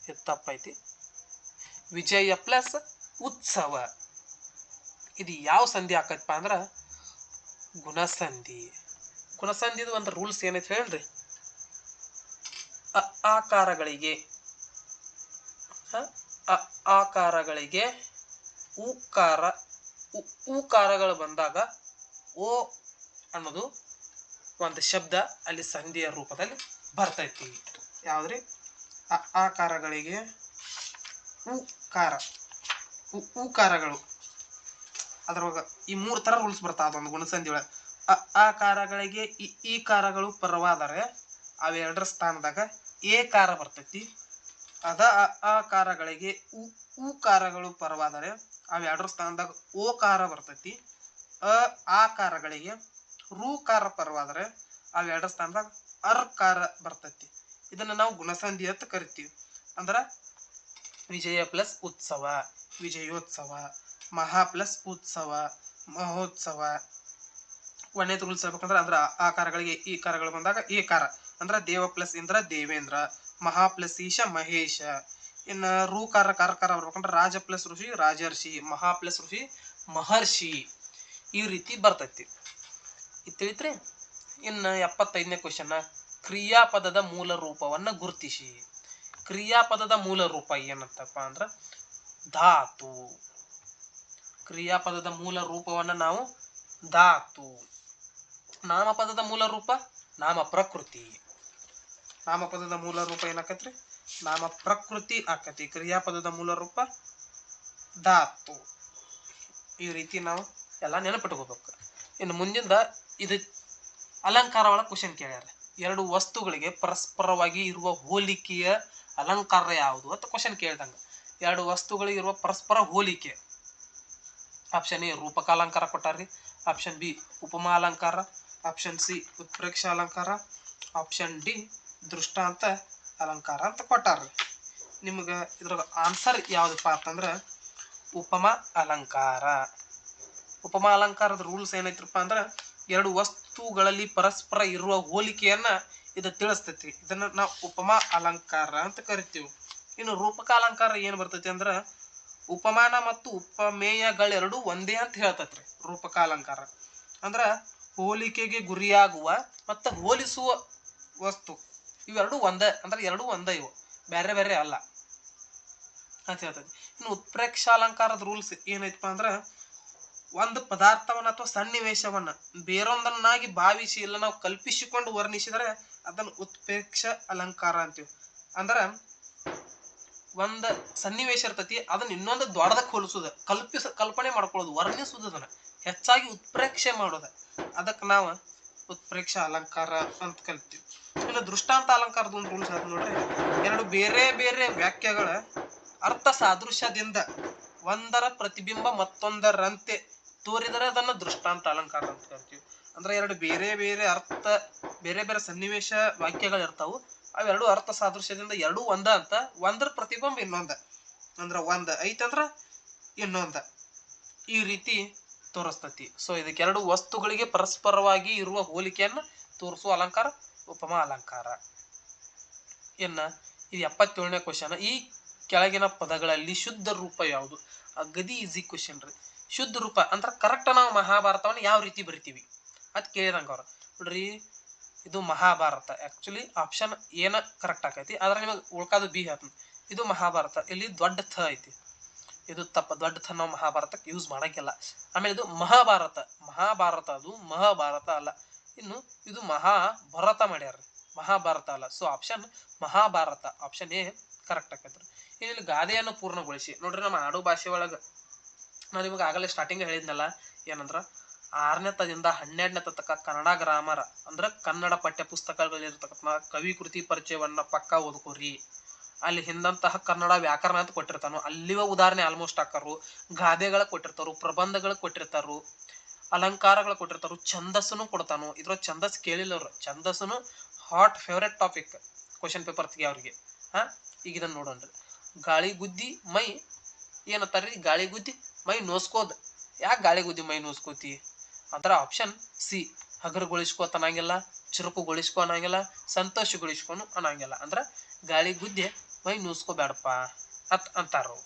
ಇದು ತಪ್ಪೈತಿ. ವಿಜಯ ಪ್ಲಸ್ ಉತ್ಸವ ಇದು ಯಾವ ಸಂಧಿ ಆಕೈತಪ್ಪ ಅಂದ್ರೆ ಗುಣಸಂಧಿ. ಗುಣಸಂಧಿದು ಒಂದು ರೂಲ್ಸ್ ಏನೈತೆ ಹೇಳ್ರಿ, ಆಕಾರಗಳಿಗೆ ಆಕಾರಗಳಿಗೆ ಊಕಾರಗಳು ಬಂದಾಗ ಓ ಅನ್ನೋದು ಒಂದು ಶಬ್ದ ಅಲ್ಲಿ ಸಂಧಿಯ ರೂಪದಲ್ಲಿ ಬರ್ತೈತಿ. ಯಾವ್ದ್ರಿ? ಆಕಾರಗಳಿಗೆ ಊಕಾರಗಳು. ಅದ್ರೊಳಗ ಈ 3 ತರ ರೂಲ್ಸ್ ಬರ್ತಾವ ಅದೊಂದು ಗುಣಸಂಧಿ ಒಳಗೆ. ಆಕಾರಗಳಿಗೆ ಈ ಕಾರಗಳು ಪರವಾದರೆ ಅವೆರಡರ ಸ್ಥಾನದಾಗ ಏಕಾರ ಬರ್ತೈತಿ. ಆಕಾರಗಳಿಗೆ ಊಕಾರಗಳು ಪರವಾದರೆ ಅವೆರಡರ ಸ್ಥಾನದಾಗ ಓಕಾರ ಬರ್ತೈತಿ. ಆಕಾರಗಳಿಗೆ ರೂಕಾರ ಪರವಾದರೆ ಅವೆರಡರ ಸ್ಥಾನದಾಗ ಅರ್ಕಾರ ಬರ್ತೈತಿ. ಇದನ್ನ ನಾವು ಗುಣಸಂಧಿ ಅಂತ ಕರಿತೀವಿ. ಅಂದ್ರ ವಿಜಯ ಪ್ಲಸ್ ಉತ್ಸವ, ವಿಜಯೋತ್ಸವ. ಮಹಾ ಪ್ಲಸ್ ಉತ್ಸವ, ಮಹೋತ್ಸವ. ಒಂದೇದು ರೂಲ್ಸ್ ಹೇಳ್ಬೇಕಂದ್ರೆ ಅದ್ರ ಆಕಾರಗಳಿಗೆ ಈ ಕಾರಗಳು ಬಂದಾಗ ಏಕಾರ ಅಂದ್ರ ದೇವ ಪ್ಲಸ್ ಇಂದ್ರ ದೇವೇಂದ್ರ, ಮಹಾ ಪ್ಲಸ್ ಈಶ ಮಹೇಶ. ಇನ್ನು ರೂಕಾರ ಕಾರ್ಕಾರ ಬರ್ಬೇಕಂದ್ರೆ ರಾಜ ಪ್ಲಸ್ ಋಷಿ ರಾಜರ್ಷಿ, ಮಹಾ ಪ್ಲಸ್ ಋಷಿ ಮಹರ್ಷಿ. ಈ ರೀತಿ ಬರ್ತೈತಿ. ಇದು ತಿಳಿತ್ರಿ. ಇನ್ನು 75ನೇ ಕ್ವಶನ್, ಕ್ರಿಯಾಪದದ ಮೂಲ ರೂಪವನ್ನ ಗುರುತಿಸಿ. ಕ್ರಿಯಾಪದದ ಮೂಲ ರೂಪ ಏನಂತಪ್ಪ ಅಂದ್ರ ಧಾತು. ಕ್ರಿಯಾಪದದ ಮೂಲ ರೂಪವನ್ನ ನಾವು ಧಾತು. ನಾಮಪದದ ಮೂಲ ರೂಪ ನಾಮ ಪ್ರಕೃತಿ. ನಾಮಪದದ ಮೂಲ ರೂಪ ಏನಾಕತ್ರಿ? ನಾಮ ಪ್ರಕೃತಿ ಆಕತಿ. ಕ್ರಿಯಾಪದದ ಮೂಲ ರೂಪ ಧಾತು. ಈ ರೀತಿ ನಾವು ಎಲ್ಲ ನೆನಪಿಟ್ಕೋಬೇಕು. ಇನ್ನು ಮುಂದಿಂದ ಇದು ಅಲಂಕಾರ ಒಳಗೆ ಕ್ವಶನ್ ಕೇಳ್ಯಾರ. 2 ವಸ್ತುಗಳಿಗೆ ಪರಸ್ಪರವಾಗಿ ಇರುವ ಹೋಲಿಕೆಯ ಅಲಂಕಾರ ಯಾವುದು ಅಂತ ಕ್ವಶನ್ ಕೇಳ್ದಂಗ. 2 ವಸ್ತುಗಳಿಗೆ ಇರುವ ಪರಸ್ಪರ ಹೋಲಿಕೆ. ಆಪ್ಷನ್ ಎ ರೂಪಕ ಅಲಂಕಾರ ಕೊಟ್ಟಾರ್ರಿ, ಆಪ್ಷನ್ ಬಿ ಉಪಮಾ ಅಲಂಕಾರ, ಆಪ್ಷನ್ ಸಿ ಉತ್ಪ್ರೇಕ್ಷ ಅಲಂಕಾರ, ಆಪ್ಷನ್ ಡಿ ದೃಷ್ಟಾಂತ ಅಲಂಕಾರ ಅಂತ ಕೊಟ್ಟಾರ್ರಿ. ನಿಮ್ಗೆ ಇದ್ರ ಆನ್ಸರ್ ಯಾವ್ದಪ್ಪ ಅಂತಂದ್ರೆ ಉಪಮಾ ಅಲಂಕಾರ. ಉಪಮಾ ಅಲಂಕಾರದ ರೂಲ್ಸ್ ಏನೈತ್ರಪ್ಪ ಅಂದ್ರೆ 2 ವಸ್ತುಗಳಲ್ಲಿ ಪರಸ್ಪರ ಇರುವ ಹೋಲಿಕೆಯನ್ನ ಇದು ತಿಳಿಸ್ತೈತಿ. ಇದನ್ನ ನಾವು ಉಪಮಾ ಅಲಂಕಾರ ಅಂತ ಕರಿತೀವಿ. ಇನ್ನು ರೂಪಕ ಅಲಂಕಾರ ಏನ್ ಬರ್ತೈತಿ ಅಂದ್ರ ಉಪಮಾನ ಮತ್ತು ಉಪಮೇಯಗಳೆರಡು ಒಂದೇ ಅಂತ ಹೇಳ್ತೈತ್ರಿ ರೂಪಕ ಅಲಂಕಾರ. ಅಂದ್ರ ಹೋಲಿಕೆಗೆ ಗುರಿಯಾಗುವ ಮತ್ತು ಹೋಲಿಸುವ ವಸ್ತು ಇವೆರಡು ಒಂದೇ, ಅಂದ್ರೆ 2 ಒಂದೇ, ಇವು ಬೇರೆ ಬೇರೆ ಅಲ್ಲ ಅಂತ ಹೇಳ್ತೈತಿ. ಇನ್ನು ಉತ್ಪ್ರೇಕ್ಷ ಅಲಂಕಾರದ ರೂಲ್ಸ್ ಏನೈತಪ್ಪ ಅಂದ್ರ ಒಂದು ಪದಾರ್ಥವನ್ನ ಅಥವಾ ಸನ್ನಿವೇಶವನ್ನ ಬೇರೊಂದನ್ನಾಗಿ ಭಾವಿಸಿ ಇಲ್ಲ ನಾವು ಕಲ್ಪಿಸಿಕೊಂಡು ವರ್ಣಿಸಿದರೆ ಅದನ್ನು ಉತ್ಪ್ರೇಕ್ಷ ಅಲಂಕಾರ ಅಂತೀವಿ. ಅಂದ್ರ ಒಂದ್ ಸನ್ನಿವೇಶ ಇರ್ತೈತಿ, ಅದನ್ನ ಇನ್ನೊಂದು ದೊಡ್ಡದಕ್ಕೆ ಹೋಲಿಸುದ, ಕಲ್ಪನೆ ಮಾಡ್ಕೊಳ್ಳೋದು, ವರ್ಣಿಸುವುದು, ಅದನ್ನ ಹೆಚ್ಚಾಗಿ ಉತ್ಪ್ರೇಕ್ಷೆ ಮಾಡೋದ, ಅದಕ್ಕೆ ನಾವು ಉತ್ಪ್ರೇಕ್ಷ ಅಲಂಕಾರ ಅಂತ ಕಲ್ತೀವಿ. ಇನ್ನು ದೃಷ್ಟಾಂತ ಅಲಂಕಾರದ ಒಂದು ರೂಲ್ಸ್ ಆದ ನೋಡ್ರಿ, 2 ಬೇರೆ ಬೇರೆ ವಾಕ್ಯಗಳ ಅರ್ಥ ಸಾದೃಶ್ಯದಿಂದ ಒಂದರ ಪ್ರತಿಬಿಂಬ ಮತ್ತೊಂದರಂತೆ ತೋರಿದರೆ ಅದನ್ನ ದೃಷ್ಟಾಂತ ಅಲಂಕಾರ ಅಂತ ಕರಿತೀವಿ. ಅಂದ್ರೆ 2 ಬೇರೆ ಬೇರೆ ಅರ್ಥ, ಬೇರೆ ಬೇರೆ ಸನ್ನಿವೇಶ ವಾಕ್ಯಗಳು ಇರ್ತಾವು, ಅವೆರಡು ಅರ್ಥ ಸಾದೃಶ್ಯದಿಂದ 2 ಒಂದ ಅಂತ, ಒಂದರ ಪ್ರತಿಬಿಂಬ ಇನ್ನೊಂದ, ಅಂದ್ರ ಒಂದ ಐತಂದ್ರ ಇನ್ನೊಂದ, ಈ ರೀತಿ ತೋರಿಸ್ತತಿ. ಸೊ ಇದಕ್ಕೆ 2 ವಸ್ತುಗಳಿಗೆ ಪರಸ್ಪರವಾಗಿ ಇರುವ ಹೋಲಿಕೆಯನ್ನ ತೋರಿಸುವ ಅಲಂಕಾರ ಉಪಮಾ ಅಲಂಕಾರ. ಇನ್ನ ಇದು 77ನೇ ಕ್ವಶನ್, ಈ ಕೆಳಗಿನ ಪದಗಳಲ್ಲಿ ಶುದ್ಧ ರೂಪ ಯಾವುದು? ಅಗದಿ ಈಸಿ ಕ್ವಶನ್ ರೀ. ಶುದ್ಧ ರೂಪ ಅಂದ್ರೆ ಕರೆಕ್ಟ್ ನಾವು ಮಹಾಭಾರತವನ್ನು ಯಾವ ರೀತಿ ಬರಿತೀವಿ ಅದ್ ಕೇಳಿದಂಗ ಅವ್ರ ನೋಡ್ರಿ. ಇದು ಮಹಾಭಾರತ, ಆಕ್ಚುಲಿ ಆಪ್ಷನ್ ಏನ ಕರೆಕ್ಟ್ ಆಕೈತಿ, ಆದ್ರೆ ನಿಮಗೆ ಉಳ್ಕಾದು ಬಿ ಹೇಳ್ತೀನಿ. ಇದು ಮಹಾಭಾರತ, ಇಲ್ಲಿ ದೊಡ್ಡ ಥ ಐತಿ, ಇದು ತಪ್ಪ. ದೊಡ್ಡ ಥ ನಾವು ಮಹಾಭಾರತಕ್ಕೆ ಯೂಸ್ ಮಾಡಂಗಿಲ್ಲ. ಆಮೇಲೆ ಇದು ಮಹಾಭಾರತ, ಮಹಾಭಾರತ ಅದು ಮಹಾಭಾರತ ಅಲ್ಲ. ಇನ್ನು ಇದು ಮಹಾಭಾರತ ಮಾಡ್ಯಾರ್ರಿ, ಮಹಾಭಾರತ ಅಲ್ಲ. So option Mahabharata, option A correct ಆಕೈತ್ರಿ. ಇಲ್ಲಿ ಗಾದೆಯನ್ನು ಪೂರ್ಣಗೊಳಿಸಿ ನೋಡ್ರಿ. ನಮ್ಮ ಆಡು ಭಾಷೆ ಒಳಗ ನಾನು ನಿಮಗೆ ಆಗಲೇ ಸ್ಟಾರ್ಟಿಂಗ್ ಹೇಳಿದ್ನಲ್ಲ, ಏನಂದ್ರ 6ನೇ ತದಿಂದ 12ನೇ ತನಕ ಕನ್ನಡ ಗ್ರಾಮರ್ ಅಂದ್ರೆ ಕನ್ನಡ ಪಠ್ಯ ಪುಸ್ತಕಗಳಿರ್ತಕ್ಕಂಥ ಕವಿ ಕೃತಿ ಪರಿಚಯವನ್ನ ಪಕ್ಕಾ ಓದ್ಕೋರಿ. ಅಲ್ಲಿ ಹಿಂದಂತಹ ಕನ್ನಡ ವ್ಯಾಕರಣ ಅಂತ ಕೊಟ್ಟಿರ್ತಾನು, ಅಲ್ಲಿವ ಉದಾಹರಣೆ ಆಲ್ಮೋಸ್ಟ್ ಹಾಕರು, ಗಾದೆಗಳ ಕೊಟ್ಟಿರ್ತಾರು, ಪ್ರಬಂಧಗಳು ಕೊಟ್ಟಿರ್ತಾರು, ಅಲಂಕಾರಗಳು ಕೊಟ್ಟಿರ್ತಾರು, ಛಂದಸ್ಸುನು ಕೊಡ್ತಾನು. ಇದ್ರ ಛಂದಸ್ ಕೇಳಿಲ್ಲ ಅವ್ರು. ಛಂದಸ್ಸುನು hot favourite topic question paper ತೆಗಿ ಅವ್ರಿಗೆ. ಈಗ ಇದನ್ನ ನೋಡೋಣ್ರಿ. ಗಾಳಿ ಗುದ್ದಿ ಮೈ ಏನತ್ತಾರ್ರಿ? ಗಾಳಿ ಗುದ್ದಿ ಮೈ ನೋಸ್ಕೋದ್. ಯಾಕೆ ಗಾಳಿ ಗುದ್ದಿ ಮೈ ನೋಸ್ಕೋತಿ ಅಂದ್ರ ಆಪ್ಷನ್ ಸಿ, ಹಗರುಗೊಳಿಸ್ಕೋ ಅನ್ನಂಗಿಲ್ಲ, ಚುರುಕುಗೊಳಿಸ್ಕೊ ಅನ್ನಂಗಿಲ್ಲ, ಸಂತೋಷಗೊಳಿಸ್ಕೊನು ಅನ್ನಂಗಿಲ್ಲ. ಅಂದ್ರ ಗಾಳಿ ಗುದ್ದಿ ಮೈ ನೋಸ್ಕೋಬೇಡಪ್ಪ ಅಂತಾರು.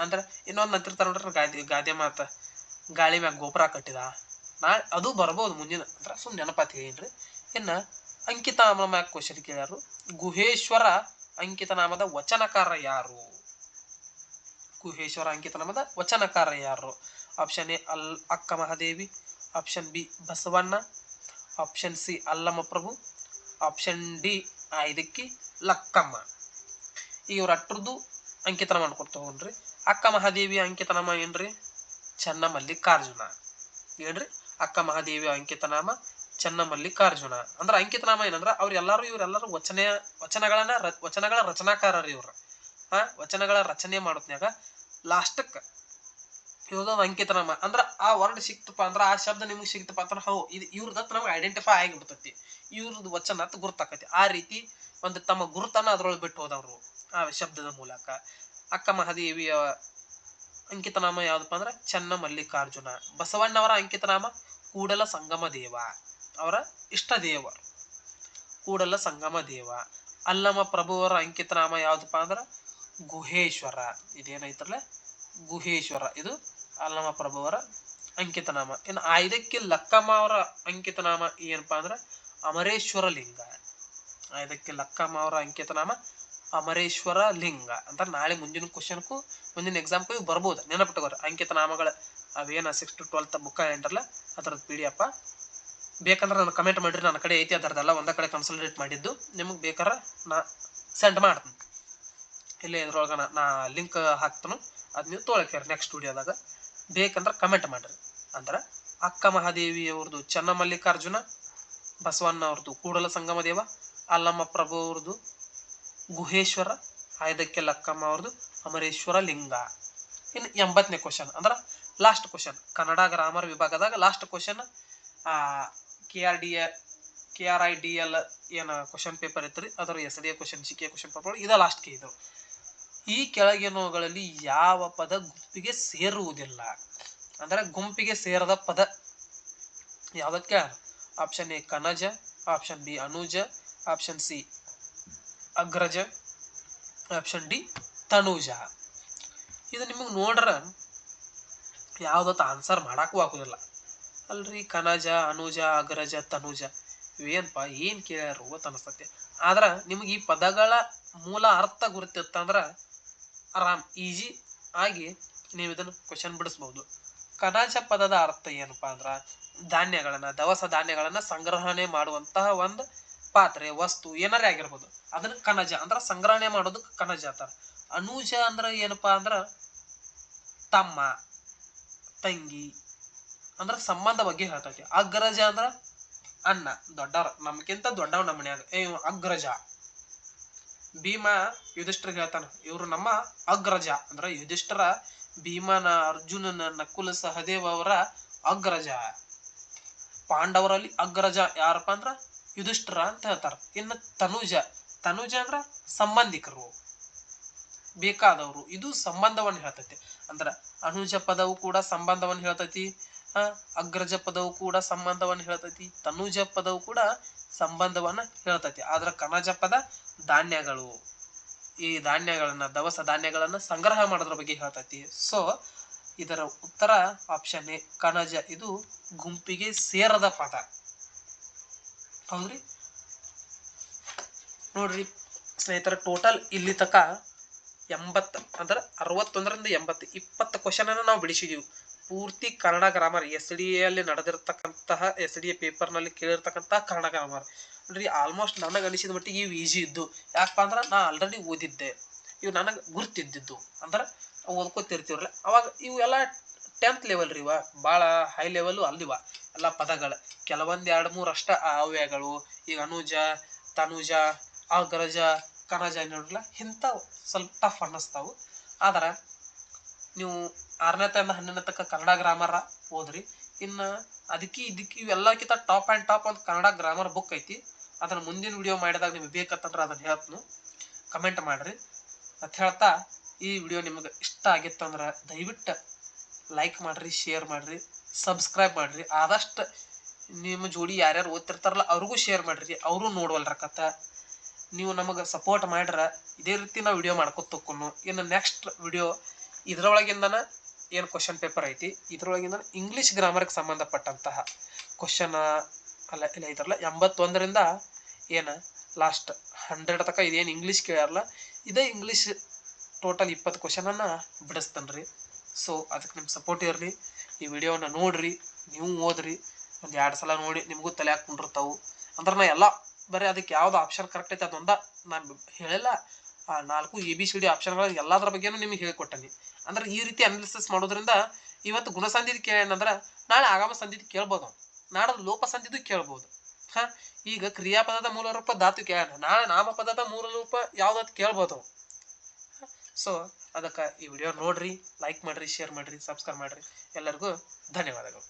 ಅಂದ್ರ ಇನ್ನೊಂದ್ ಅಂತಿರ್ತಾರ ನೋಡ್ರಿ ಗಾದೆ ಮಾತ, ಗಾಳಿ ಮ್ಯಾಗ ಗೋಪುರ ಕಟ್ಟಿದ. ಅದು ಬರ್ಬೋದು ಮುಂದಿನ, ಅಂದ್ರ ಸುಮ್ ನೆನಪಾತ್ ಹೇಳಿನ್ರಿ. ಇನ್ನ ಅಂಕಿತನಾಮ ಮ್ಯಾಗ ಕ್ವಶನ್ ಕೇಳ್ಯಾರು. ಗುಹೇಶ್ವರ ಅಂಕಿತನಾಮದ ವಚನಕಾರ ಯಾರು? ಗುಹೇಶ್ವರ ಅಂಕಿತನಾಮದ ವಚನಕಾರ ಯಾರು? Option A Akka Mahadevi, option B Basavanna, option C Allama Prabhu, option D Aidakki Lakkamma. ಇವ್ರ ಅಟ್ರದ್ದು ಅಂಕಿತನಾಮ ಮಾಡ್ಕೊತ ಹೋಗ್ರಿ. ಅಕ್ಕ ಮಹಾದೇವಿ ಅಂಕಿತನಾಮ ಏನ್ರಿ? ಚನ್ನಮಲ್ಲಿಕಾರ್ಜುನ. ಏನ್ರಿ? ಅಕ್ಕ ಮಹಾದೇವಿ ಅಂಕಿತನಾಮ ಚನ್ನಮಲ್ಲಿಕಾರ್ಜುನ. ಅಂದ್ರ ಅಂಕಿತನಾಮ ಏನಂದ್ರ ಇವರೆಲ್ಲರೂ ವಚನಗಳ ರಚನಾಕಾರರು ಇವ್ರ. ವಚನಗಳ ರಚನೆ ಮಾಡೋತ್ನ್ಯಾಗ ಲಾಸ್ಟಕ್ ಇವ್ರದೊಂದು ಅಂಕಿತನಾಮ ಅಂದ್ರ ಆ ವರ್ಡ್ ಸಿಕ್ತಪ್ಪ ಅಂದ್ರ, ಆ ಶಬ್ದ ನಿಮ್ಗೆ ಸಿಕ್ತಪ್ಪ ಅಂತ ಇದು ಇವ್ರದತ್ ನಮ್ಗೆ ಐಡೆಂಟಿಫೈ ಆಗಿಬಿಡ್ತತಿ, ಇವ್ರದ್ದು ವಚನ ಅಂತ ಗುರ್ತಾಕತಿ. ಆ ರೀತಿ ಒಂದು ತಮ್ಮ ಗುರುತನ್ನ ಅದ್ರೊಳಗೆ ಬಿಟ್ಟು ಹೋದವ್ರು ಆ ಶಬ್ದದ ಮೂಲಕ. ಅಕ್ಕ ಮಹಾದೇವಿಯ ಅಂಕಿತನಾಮ ಯಾವ್ದಪ್ಪ ಅಂದ್ರ ಚನ್ನಮಲ್ಲಿಕಾರ್ಜುನ. ಬಸವಣ್ಣವರ ಅಂಕಿತನಾಮ ಕೂಡಲ ಸಂಗಮ ದೇವ, ಅವರ ಇಷ್ಟ ದೇವರು ಕೂಡಲ ಸಂಗಮ ದೇವ. ಅಲ್ಲಮ ಪ್ರಭುವರ ಅಂಕಿತನಾಮ ಯಾವ್ದಪ್ಪ ಅಂದ್ರ ಗುಹೇಶ್ವರ. ಇದೇನೈತ್ರಲ್ಲ ಗುಹೇಶ್ವರ, ಇದು ಅಲ್ಲಮ ಪ್ರಭುವರ ಅಂಕಿತನಾಮ. ಇನ್ನು ಐದಕ್ಕೆ ಲಕ್ಕಮ್ಮ ಅವರ ಅಂಕಿತನಾಮ ಏನಪ್ಪಾ ಅಂದ್ರ ಅಮರೇಶ್ವರ ಲಿಂಗ. ಐದಕ್ಕೆ ಲಕ್ಕಮ್ಮ ಅವರ ಅಂಕಿತನಾಮ ಅಮರೇಶ್ವರ ಲಿಂಗ. ಅಂತ ನಾಳೆ ಮುಂದಿನ ಕ್ವಶನ್ಕು ಮುಂದಿನ ಎಕ್ಸಾಮ್ಗೂ ಇವು ಬರ್ಬೋದು, ನೆನಪಿಟ್ಟುಕೋರಿ. ಅಂಕಿತನಾಮಗಳ ಅವೇನ 6 to 12 ಬುಕ್ಕ ಏನ್ರಲ್ಲ ಅದ್ರದ್ದು PDF ಬೇಕಂದ್ರೆ ನಾನು ಕಮೆಂಟ್ ಮಾಡಿರಿ, ನನ್ನ ಕಡೆ ಐತಿ ಅದರದೆಲ್ಲ ಒಂದ ಕಡೆ ಕನ್ಸಲ್ಟೇಟ್ ಮಾಡಿದ್ದು. ನಿಮಗೆ ಬೇಕಾರೆ ನಾ ಸೆಂಡ್ ಮಾಡ್ತೀನಿ, ಇಲ್ಲೇ ಇದ್ರೊಳಗ ನಾ ಲಿಂಕ್ ಹಾಕ್ತನು, ಅದ್ ನೀವು ತೊಗೊಳಕೇರಿ ನೆಕ್ಸ್ಟ್ ವಿಡಿಯೋದಾಗ. ಬೇಕಂದ್ರೆ ಕಮೆಂಟ್ ಮಾಡ್ರಿ. ಅಂದ್ರೆ ಅಕ್ಕ ಮಹಾದೇವಿ ಅವ್ರದ್ದು ಚನ್ನಮಲ್ಲಿಕಾರ್ಜುನ, ಬಸವಣ್ಣ ಅವ್ರದ್ದು ಕೂಡಲ ಸಂಗಮ ದೇವ, ಅಲ್ಲಮ್ಮ ಪ್ರಭು ಅವ್ರದ್ದು ಗುಹೇಶ್ವರ, ಐದಕ್ಕೆ ಲಕ್ಕಮ್ಮ ಅವ್ರದ್ದು ಅಮರೇಶ್ವರ ಲಿಂಗ. ಇನ್ನು 80ನೇ ಕ್ವಶನ್ ಅಂದ್ರ ಲಾಸ್ಟ್ ಕ್ವಶನ್, ಕನ್ನಡ ಗ್ರಾಮರ್ ವಿಭಾಗದಾಗ ಲಾಸ್ಟ್ ಕ್ವಶನ್. KRIDL ಏನ ಕ್ವಶನ್ ಪೇಪರ್ ಇತ್ರಿ, ಅದರ SDA question, GK question paper ಇದ ಲಾಸ್ಟ್ ಗೆ ಇದು. ಈ ಕೆಳಗಿನವುಗಳಲ್ಲಿ ಯಾವ ಪದ ಗುಂಪಿಗೆ ಸೇರುವುದಿಲ್ಲ? ಅಂದ್ರೆ ಗುಂಪಿಗೆ ಸೇರದ ಪದ ಯಾವ್ದಕ್ಕೆ? ಆಪ್ಷನ್ ಎ ಕನಜ, ಆಪ್ಷನ್ ಬಿ ಅನುಜ, ಆಪ್ಷನ್ ಸಿ ಅಗ್ರಜ, ಆಪ್ಷನ್ ಡಿ ತನುಜ. ಇದು ನಿಮಗೆ ನೋಡ್ರ ಯಾವ್ದತ್ತ ಆನ್ಸರ್ ಮಾಡಾಕು ಆಗುದಿಲ್ಲ ಅಲ್ರಿ. ಕನಜ, ಅನುಜ, ಅಗ್ರಜ, ತನುಜ ಇವೇನ್ಪಾ ಏನ್ ಕೇಳ್ಯಾರು ಅಂತ ಅನಸ್ತತಿ. ಆದ್ರ ನಿಮ್ಗೆ ಈ ಪದಗಳ ಮೂಲ ಅರ್ಥ ಗುರುತಿತ್ತಂದ್ರ ಆರಾಮ್ ಈಜಿ ಆಗಿ ನೀವು ಇದನ್ನ ಕ್ವಶನ್ ಬಿಡಿಸ್ಬಹುದು. ಕನಜ ಪದದ ಅರ್ಥ ಏನಪ್ಪಾ ಅಂದ್ರ ಧಾನ್ಯಗಳನ್ನ, ದವಸ ಧಾನ್ಯಗಳನ್ನ ಸಂಗ್ರಹಣೆ ಮಾಡುವಂತಹ ಒಂದು ಪಾತ್ರೆ, ವಸ್ತು ಏನಾರೇ ಆಗಿರ್ಬೋದು, ಅದನ್ನ ಕನಜ ಅಂದ್ರ ಸಂಗ್ರಹಣೆ ಮಾಡೋದಕ್ಕೆ ಕನಜ ಅಂತಾರ. ಅನುಜ ಅಂದ್ರ ಏನಪ್ಪಾ ಅಂದ್ರ ತಮ್ಮ, ತಂಗಿ ಅಂದ್ರ ಸಂಬಂಧ ಬಗ್ಗೆ ಹೇಳ್ತೈತಿ. ಅಗ್ರಜ ಅಂದ್ರ ಅಣ್ಣ, ದೊಡ್ಡವ್ರ, ನಮ್ಗಿಂತ ದೊಡ್ಡವ್ ನಮ್ಮ ಮನ್ಯಾಗ ಅಗ್ರಜ. ಭೀಮ ಯುಧಿಷ್ಠಿರ ಹೇಳ್ತಾನ, ಇವ್ರು ನಮ್ಮ ಅಗ್ರಜ. ಅಂದ್ರ ಯುಧಿಷ್ಠಿರ ಭೀಮನ, ಅರ್ಜುನನ, ನಕುಲ ಸಹದೇವ ಅವರ ಅಗ್ರಜ. ಪಾಂಡವರಲ್ಲಿ ಅಗ್ರಜ ಯಾರಪ್ಪ ಅಂದ್ರ ಯುಧಿಷ್ಠಿರ ಅಂತ ಹೇಳ್ತಾರ. ಇನ್ನು ತನುಜ, ತನುಜ ಅಂದ್ರ ಸಂಬಂಧಿಕರು, ಬೇಕಾದವರು. ಇದು ಸಂಬಂಧವನ್ನು ಹೇಳ್ತೈತಿ. ಅಂದ್ರ ಅನುಜ ಪದವು ಕೂಡ ಸಂಬಂಧವನ್ನು ಹೇಳ್ತೈತಿ, ಅಗ್ರಜ ಪದವು ಕೂಡ ಸಂಬಂಧವನ್ನು ಹೇಳ್ತೈತಿ, ತನುಜ ಪದವು ಕೂಡ ಸಂಬಂಧವನ್ನ ಹೇಳ್ತೈತಿ. ಆದ್ರ ಕನಜ ಪದ ಧಾನ್ಯಗಳು, ಈ ಧಾನ್ಯಗಳನ್ನ, ದವಸ ಧಾನ್ಯಗಳನ್ನ ಸಂಗ್ರಹ ಮಾಡೋದ್ರ ಬಗ್ಗೆ ಹೇಳ್ತೈತಿ. ಸೊ ಇದರ ಉತ್ತರ ಆಪ್ಷನ್ ಎ ಕನಜ. ಇದು ಗುಂಪಿಗೆ ಸೇರದ ಪದ. ಹೌದ್ರಿ. ನೋಡ್ರಿ ಸ್ನೇಹಿತರ, ಟೋಟಲ್ ಇಲ್ಲಿ ತಕ 80 ಅಂದ್ರೆ 61ರಿಂದ 80 20 ಕ್ವಶನ್ ಅನ್ನ ನಾವು ಬಿಡಿಸಿದೀವಿ. ಪೂರ್ತಿ ಕನ್ನಡ ಗ್ರಾಮರ್ SDA ಅಲ್ಲಿ ನಡೆದಿರ್ತಕ್ಕಂತಹ SDA ಪೇಪರ್ ನಲ್ಲಿ ಕೇಳಿರ್ತಕ್ಕಂತಹ ಕನ್ನಡ ಗ್ರಾಮರ್ ನೋಡ್ರಿ. ಆಲ್ಮೋಸ್ಟ್ ನನಗೆ ಅನಿಸಿದ ಮಟ್ಟಿಗೆ ಇವು ಈಜಿ ಇದ್ದು. ಯಾಕಪ್ಪ ಅಂದ್ರ ನಾ ಆಲ್ರೆಡಿ ಓದಿದ್ದೆ, ಇವು ನನಗೆ ಗುರ್ತಿದ್ದಿದ್ದು. ಅಂದ್ರೆ ಓದ್ಕೋತಿರ್ತೀವ್ರಲ್ಲ ಅವಾಗ ಇವು ಎಲ್ಲ 10th ಲೆವೆಲ್ ರೀ, ಇವ ಭಾಳ ಹೈ ಲೆವೆಲ್ ಅಲ್ದಿವ. ಎಲ್ಲ ಪದಗಳು ಕೆಲವೊಂದು 2-3 ಅಷ್ಟ ಅವ್ಯಯಗಳು. ಈಗ ಅನುಜ, ತನುಜ, ಅಗ್ರಜ, ಕನಜ ನೋಡ್ರಲ್ಲ, ಇಂಥವು ಸ್ವಲ್ಪ ಟಫ್ ಅನ್ನಿಸ್ತಾವು. ಆದ್ರೆ ನೀವು 6ನೇ ತನಕ 12ನೇ ತನಕ ಕನ್ನಡ ಗ್ರಾಮರ ಓದ್ರಿ. ಇನ್ನು ಅದಕ್ಕೆ ಇವೆಲ್ಲಕ್ಕಿಂತ ಟಾಪ್ ಆ್ಯಂಡ್ ಟಾಪ್ ಒಂದು ಕನ್ನಡ ಗ್ರಾಮರ್ ಬುಕ್ ಐತಿ. ಅದನ್ನು ಮುಂದಿನ ವಿಡಿಯೋ ಮಾಡಿದಾಗ ನಿಮ್ಗೆ ಬೇಕಂತಂದ್ರೆ ಅದನ್ನು ಹೇಳ್ತೀನಿ, ಕಮೆಂಟ್ ಮಾಡಿರಿ ಅಂತ ಹೇಳ್ತಾ, ಈ ವಿಡಿಯೋ ನಿಮ್ಗೆ ಇಷ್ಟ ಆಗಿತ್ತಂದ್ರೆ ದಯವಿಟ್ಟು ಲೈಕ್ ಮಾಡಿರಿ, ಶೇರ್ ಮಾಡಿರಿ, ಸಬ್ಸ್ಕ್ರೈಬ್ ಮಾಡಿರಿ. ಆದಷ್ಟು ನಿಮ್ಮ ಜೋಡಿ ಯಾರ್ಯಾರು ಓದ್ತಿರ್ತಾರಲ್ಲ ಅವ್ರಿಗೂ ಶೇರ್ ಮಾಡಿರಿ, ಅವರು ನೋಡ್ವಲ್ರಕತ್ತ. ನೀವು ನಮಗೆ ಸಪೋರ್ಟ್ ಮಾಡ್ರೆ ಇದೇ ರೀತಿ ನಾವು ವಿಡಿಯೋ ಮಾಡ್ಕೊತ ತಕ್ಕೊಂಡು. ಇನ್ನು ನೆಕ್ಸ್ಟ್ ವಿಡಿಯೋ ಇದರೊಳಗಿಂದನ ಏನು ಕ್ವಶನ್ ಪೇಪರ್ ಐತಿ, ಇದರೊಳಗಿಂದ ಇಂಗ್ಲೀಷ್ ಗ್ರಾಮರ್ಗೆ ಸಂಬಂಧಪಟ್ಟಂತಹ ಕ್ವಶನ್ ಅಲ್ಲ ಇಲ್ಲ ಇದ್ರಲ್ಲ 81ರಿಂದ ಏನು ಲಾಸ್ಟ್ 100 ತನಕ ಇದೇನು ಇಂಗ್ಲೀಷ್ ಕೇಳಾರಲ್ಲ, ಇದೇ ಇಂಗ್ಲೀಷ್ ಟೋಟಲ್ 20 ಕ್ವಶನನ್ನು ಬಿಡಿಸ್ತೇನೆ ರೀ. ಸೊ ಅದಕ್ಕೆ ನಿಮ್ಮ ಸಪೋರ್ಟ್ ಇರಲಿ. ಈ ವಿಡಿಯೋನ ನೋಡ್ರಿ, ನೀವು ಓದ್ರಿ, ಒಂದು 2 ಸಲ ನೋಡಿ ನಿಮಗೂ ತಲೆ ಹಾಕ್ಕೊಂಡಿರ್ತಾವೆ. ಅಂದ್ರೆ ನಾ ಎಲ್ಲ ಬರೀ ಅದಕ್ಕೆ ಯಾವ್ದು ಆಪ್ಷನ್ ಕರೆಕ್ಟ್ ಐತೆ ಅದೊಂದ ನಾನು ಹೇಳಿಲ್ಲ. ಆ 4 ABCD ಆಪ್ಷನ್ಗಳು ಎಲ್ಲದ್ರ ಬಗ್ಗೆನೂ ನಿಮಗೆ ಹೇಳಿಕೊಟ್ಟನಿ. ಅಂದ್ರೆ ಈ ರೀತಿ ಅನಾಲಿಸಿಸ್ ಮಾಡೋದ್ರಿಂದ ಇವತ್ತು ಗುಣಸಂಧಿದು ಕೇಳೇನಂದ್ರೆ ನಾಳೆ ಆಗಮ ಸಂಧಿದು ಕೇಳ್ಬೋದು, ನಾಳೆ ಲೋಪ ಸಂಧಿದು ಕೇಳ್ಬೋದು. ಈಗ ಕ್ರಿಯಾಪದದ ಮೂಲ ರೂಪ ಧಾತು ಕೇಳೋಣ, ನಾಳೆ ನಾಮಪದದ ಮೂಲ ರೂಪ ಯಾವ್ದಾದ್ರು ಕೇಳ್ಬೋದು. ಸೊ ಅದಕ್ಕೆ ಈ ವಿಡಿಯೋ ನೋಡ್ರಿ, ಲೈಕ್ ಮಾಡ್ರಿ, ಶೇರ್ ಮಾಡ್ರಿ, ಸಬ್ಸ್ಕ್ರೈಬ್ ಮಾಡ್ರಿ. ಎಲ್ಲರಿಗೂ ಧನ್ಯವಾದಗಳು.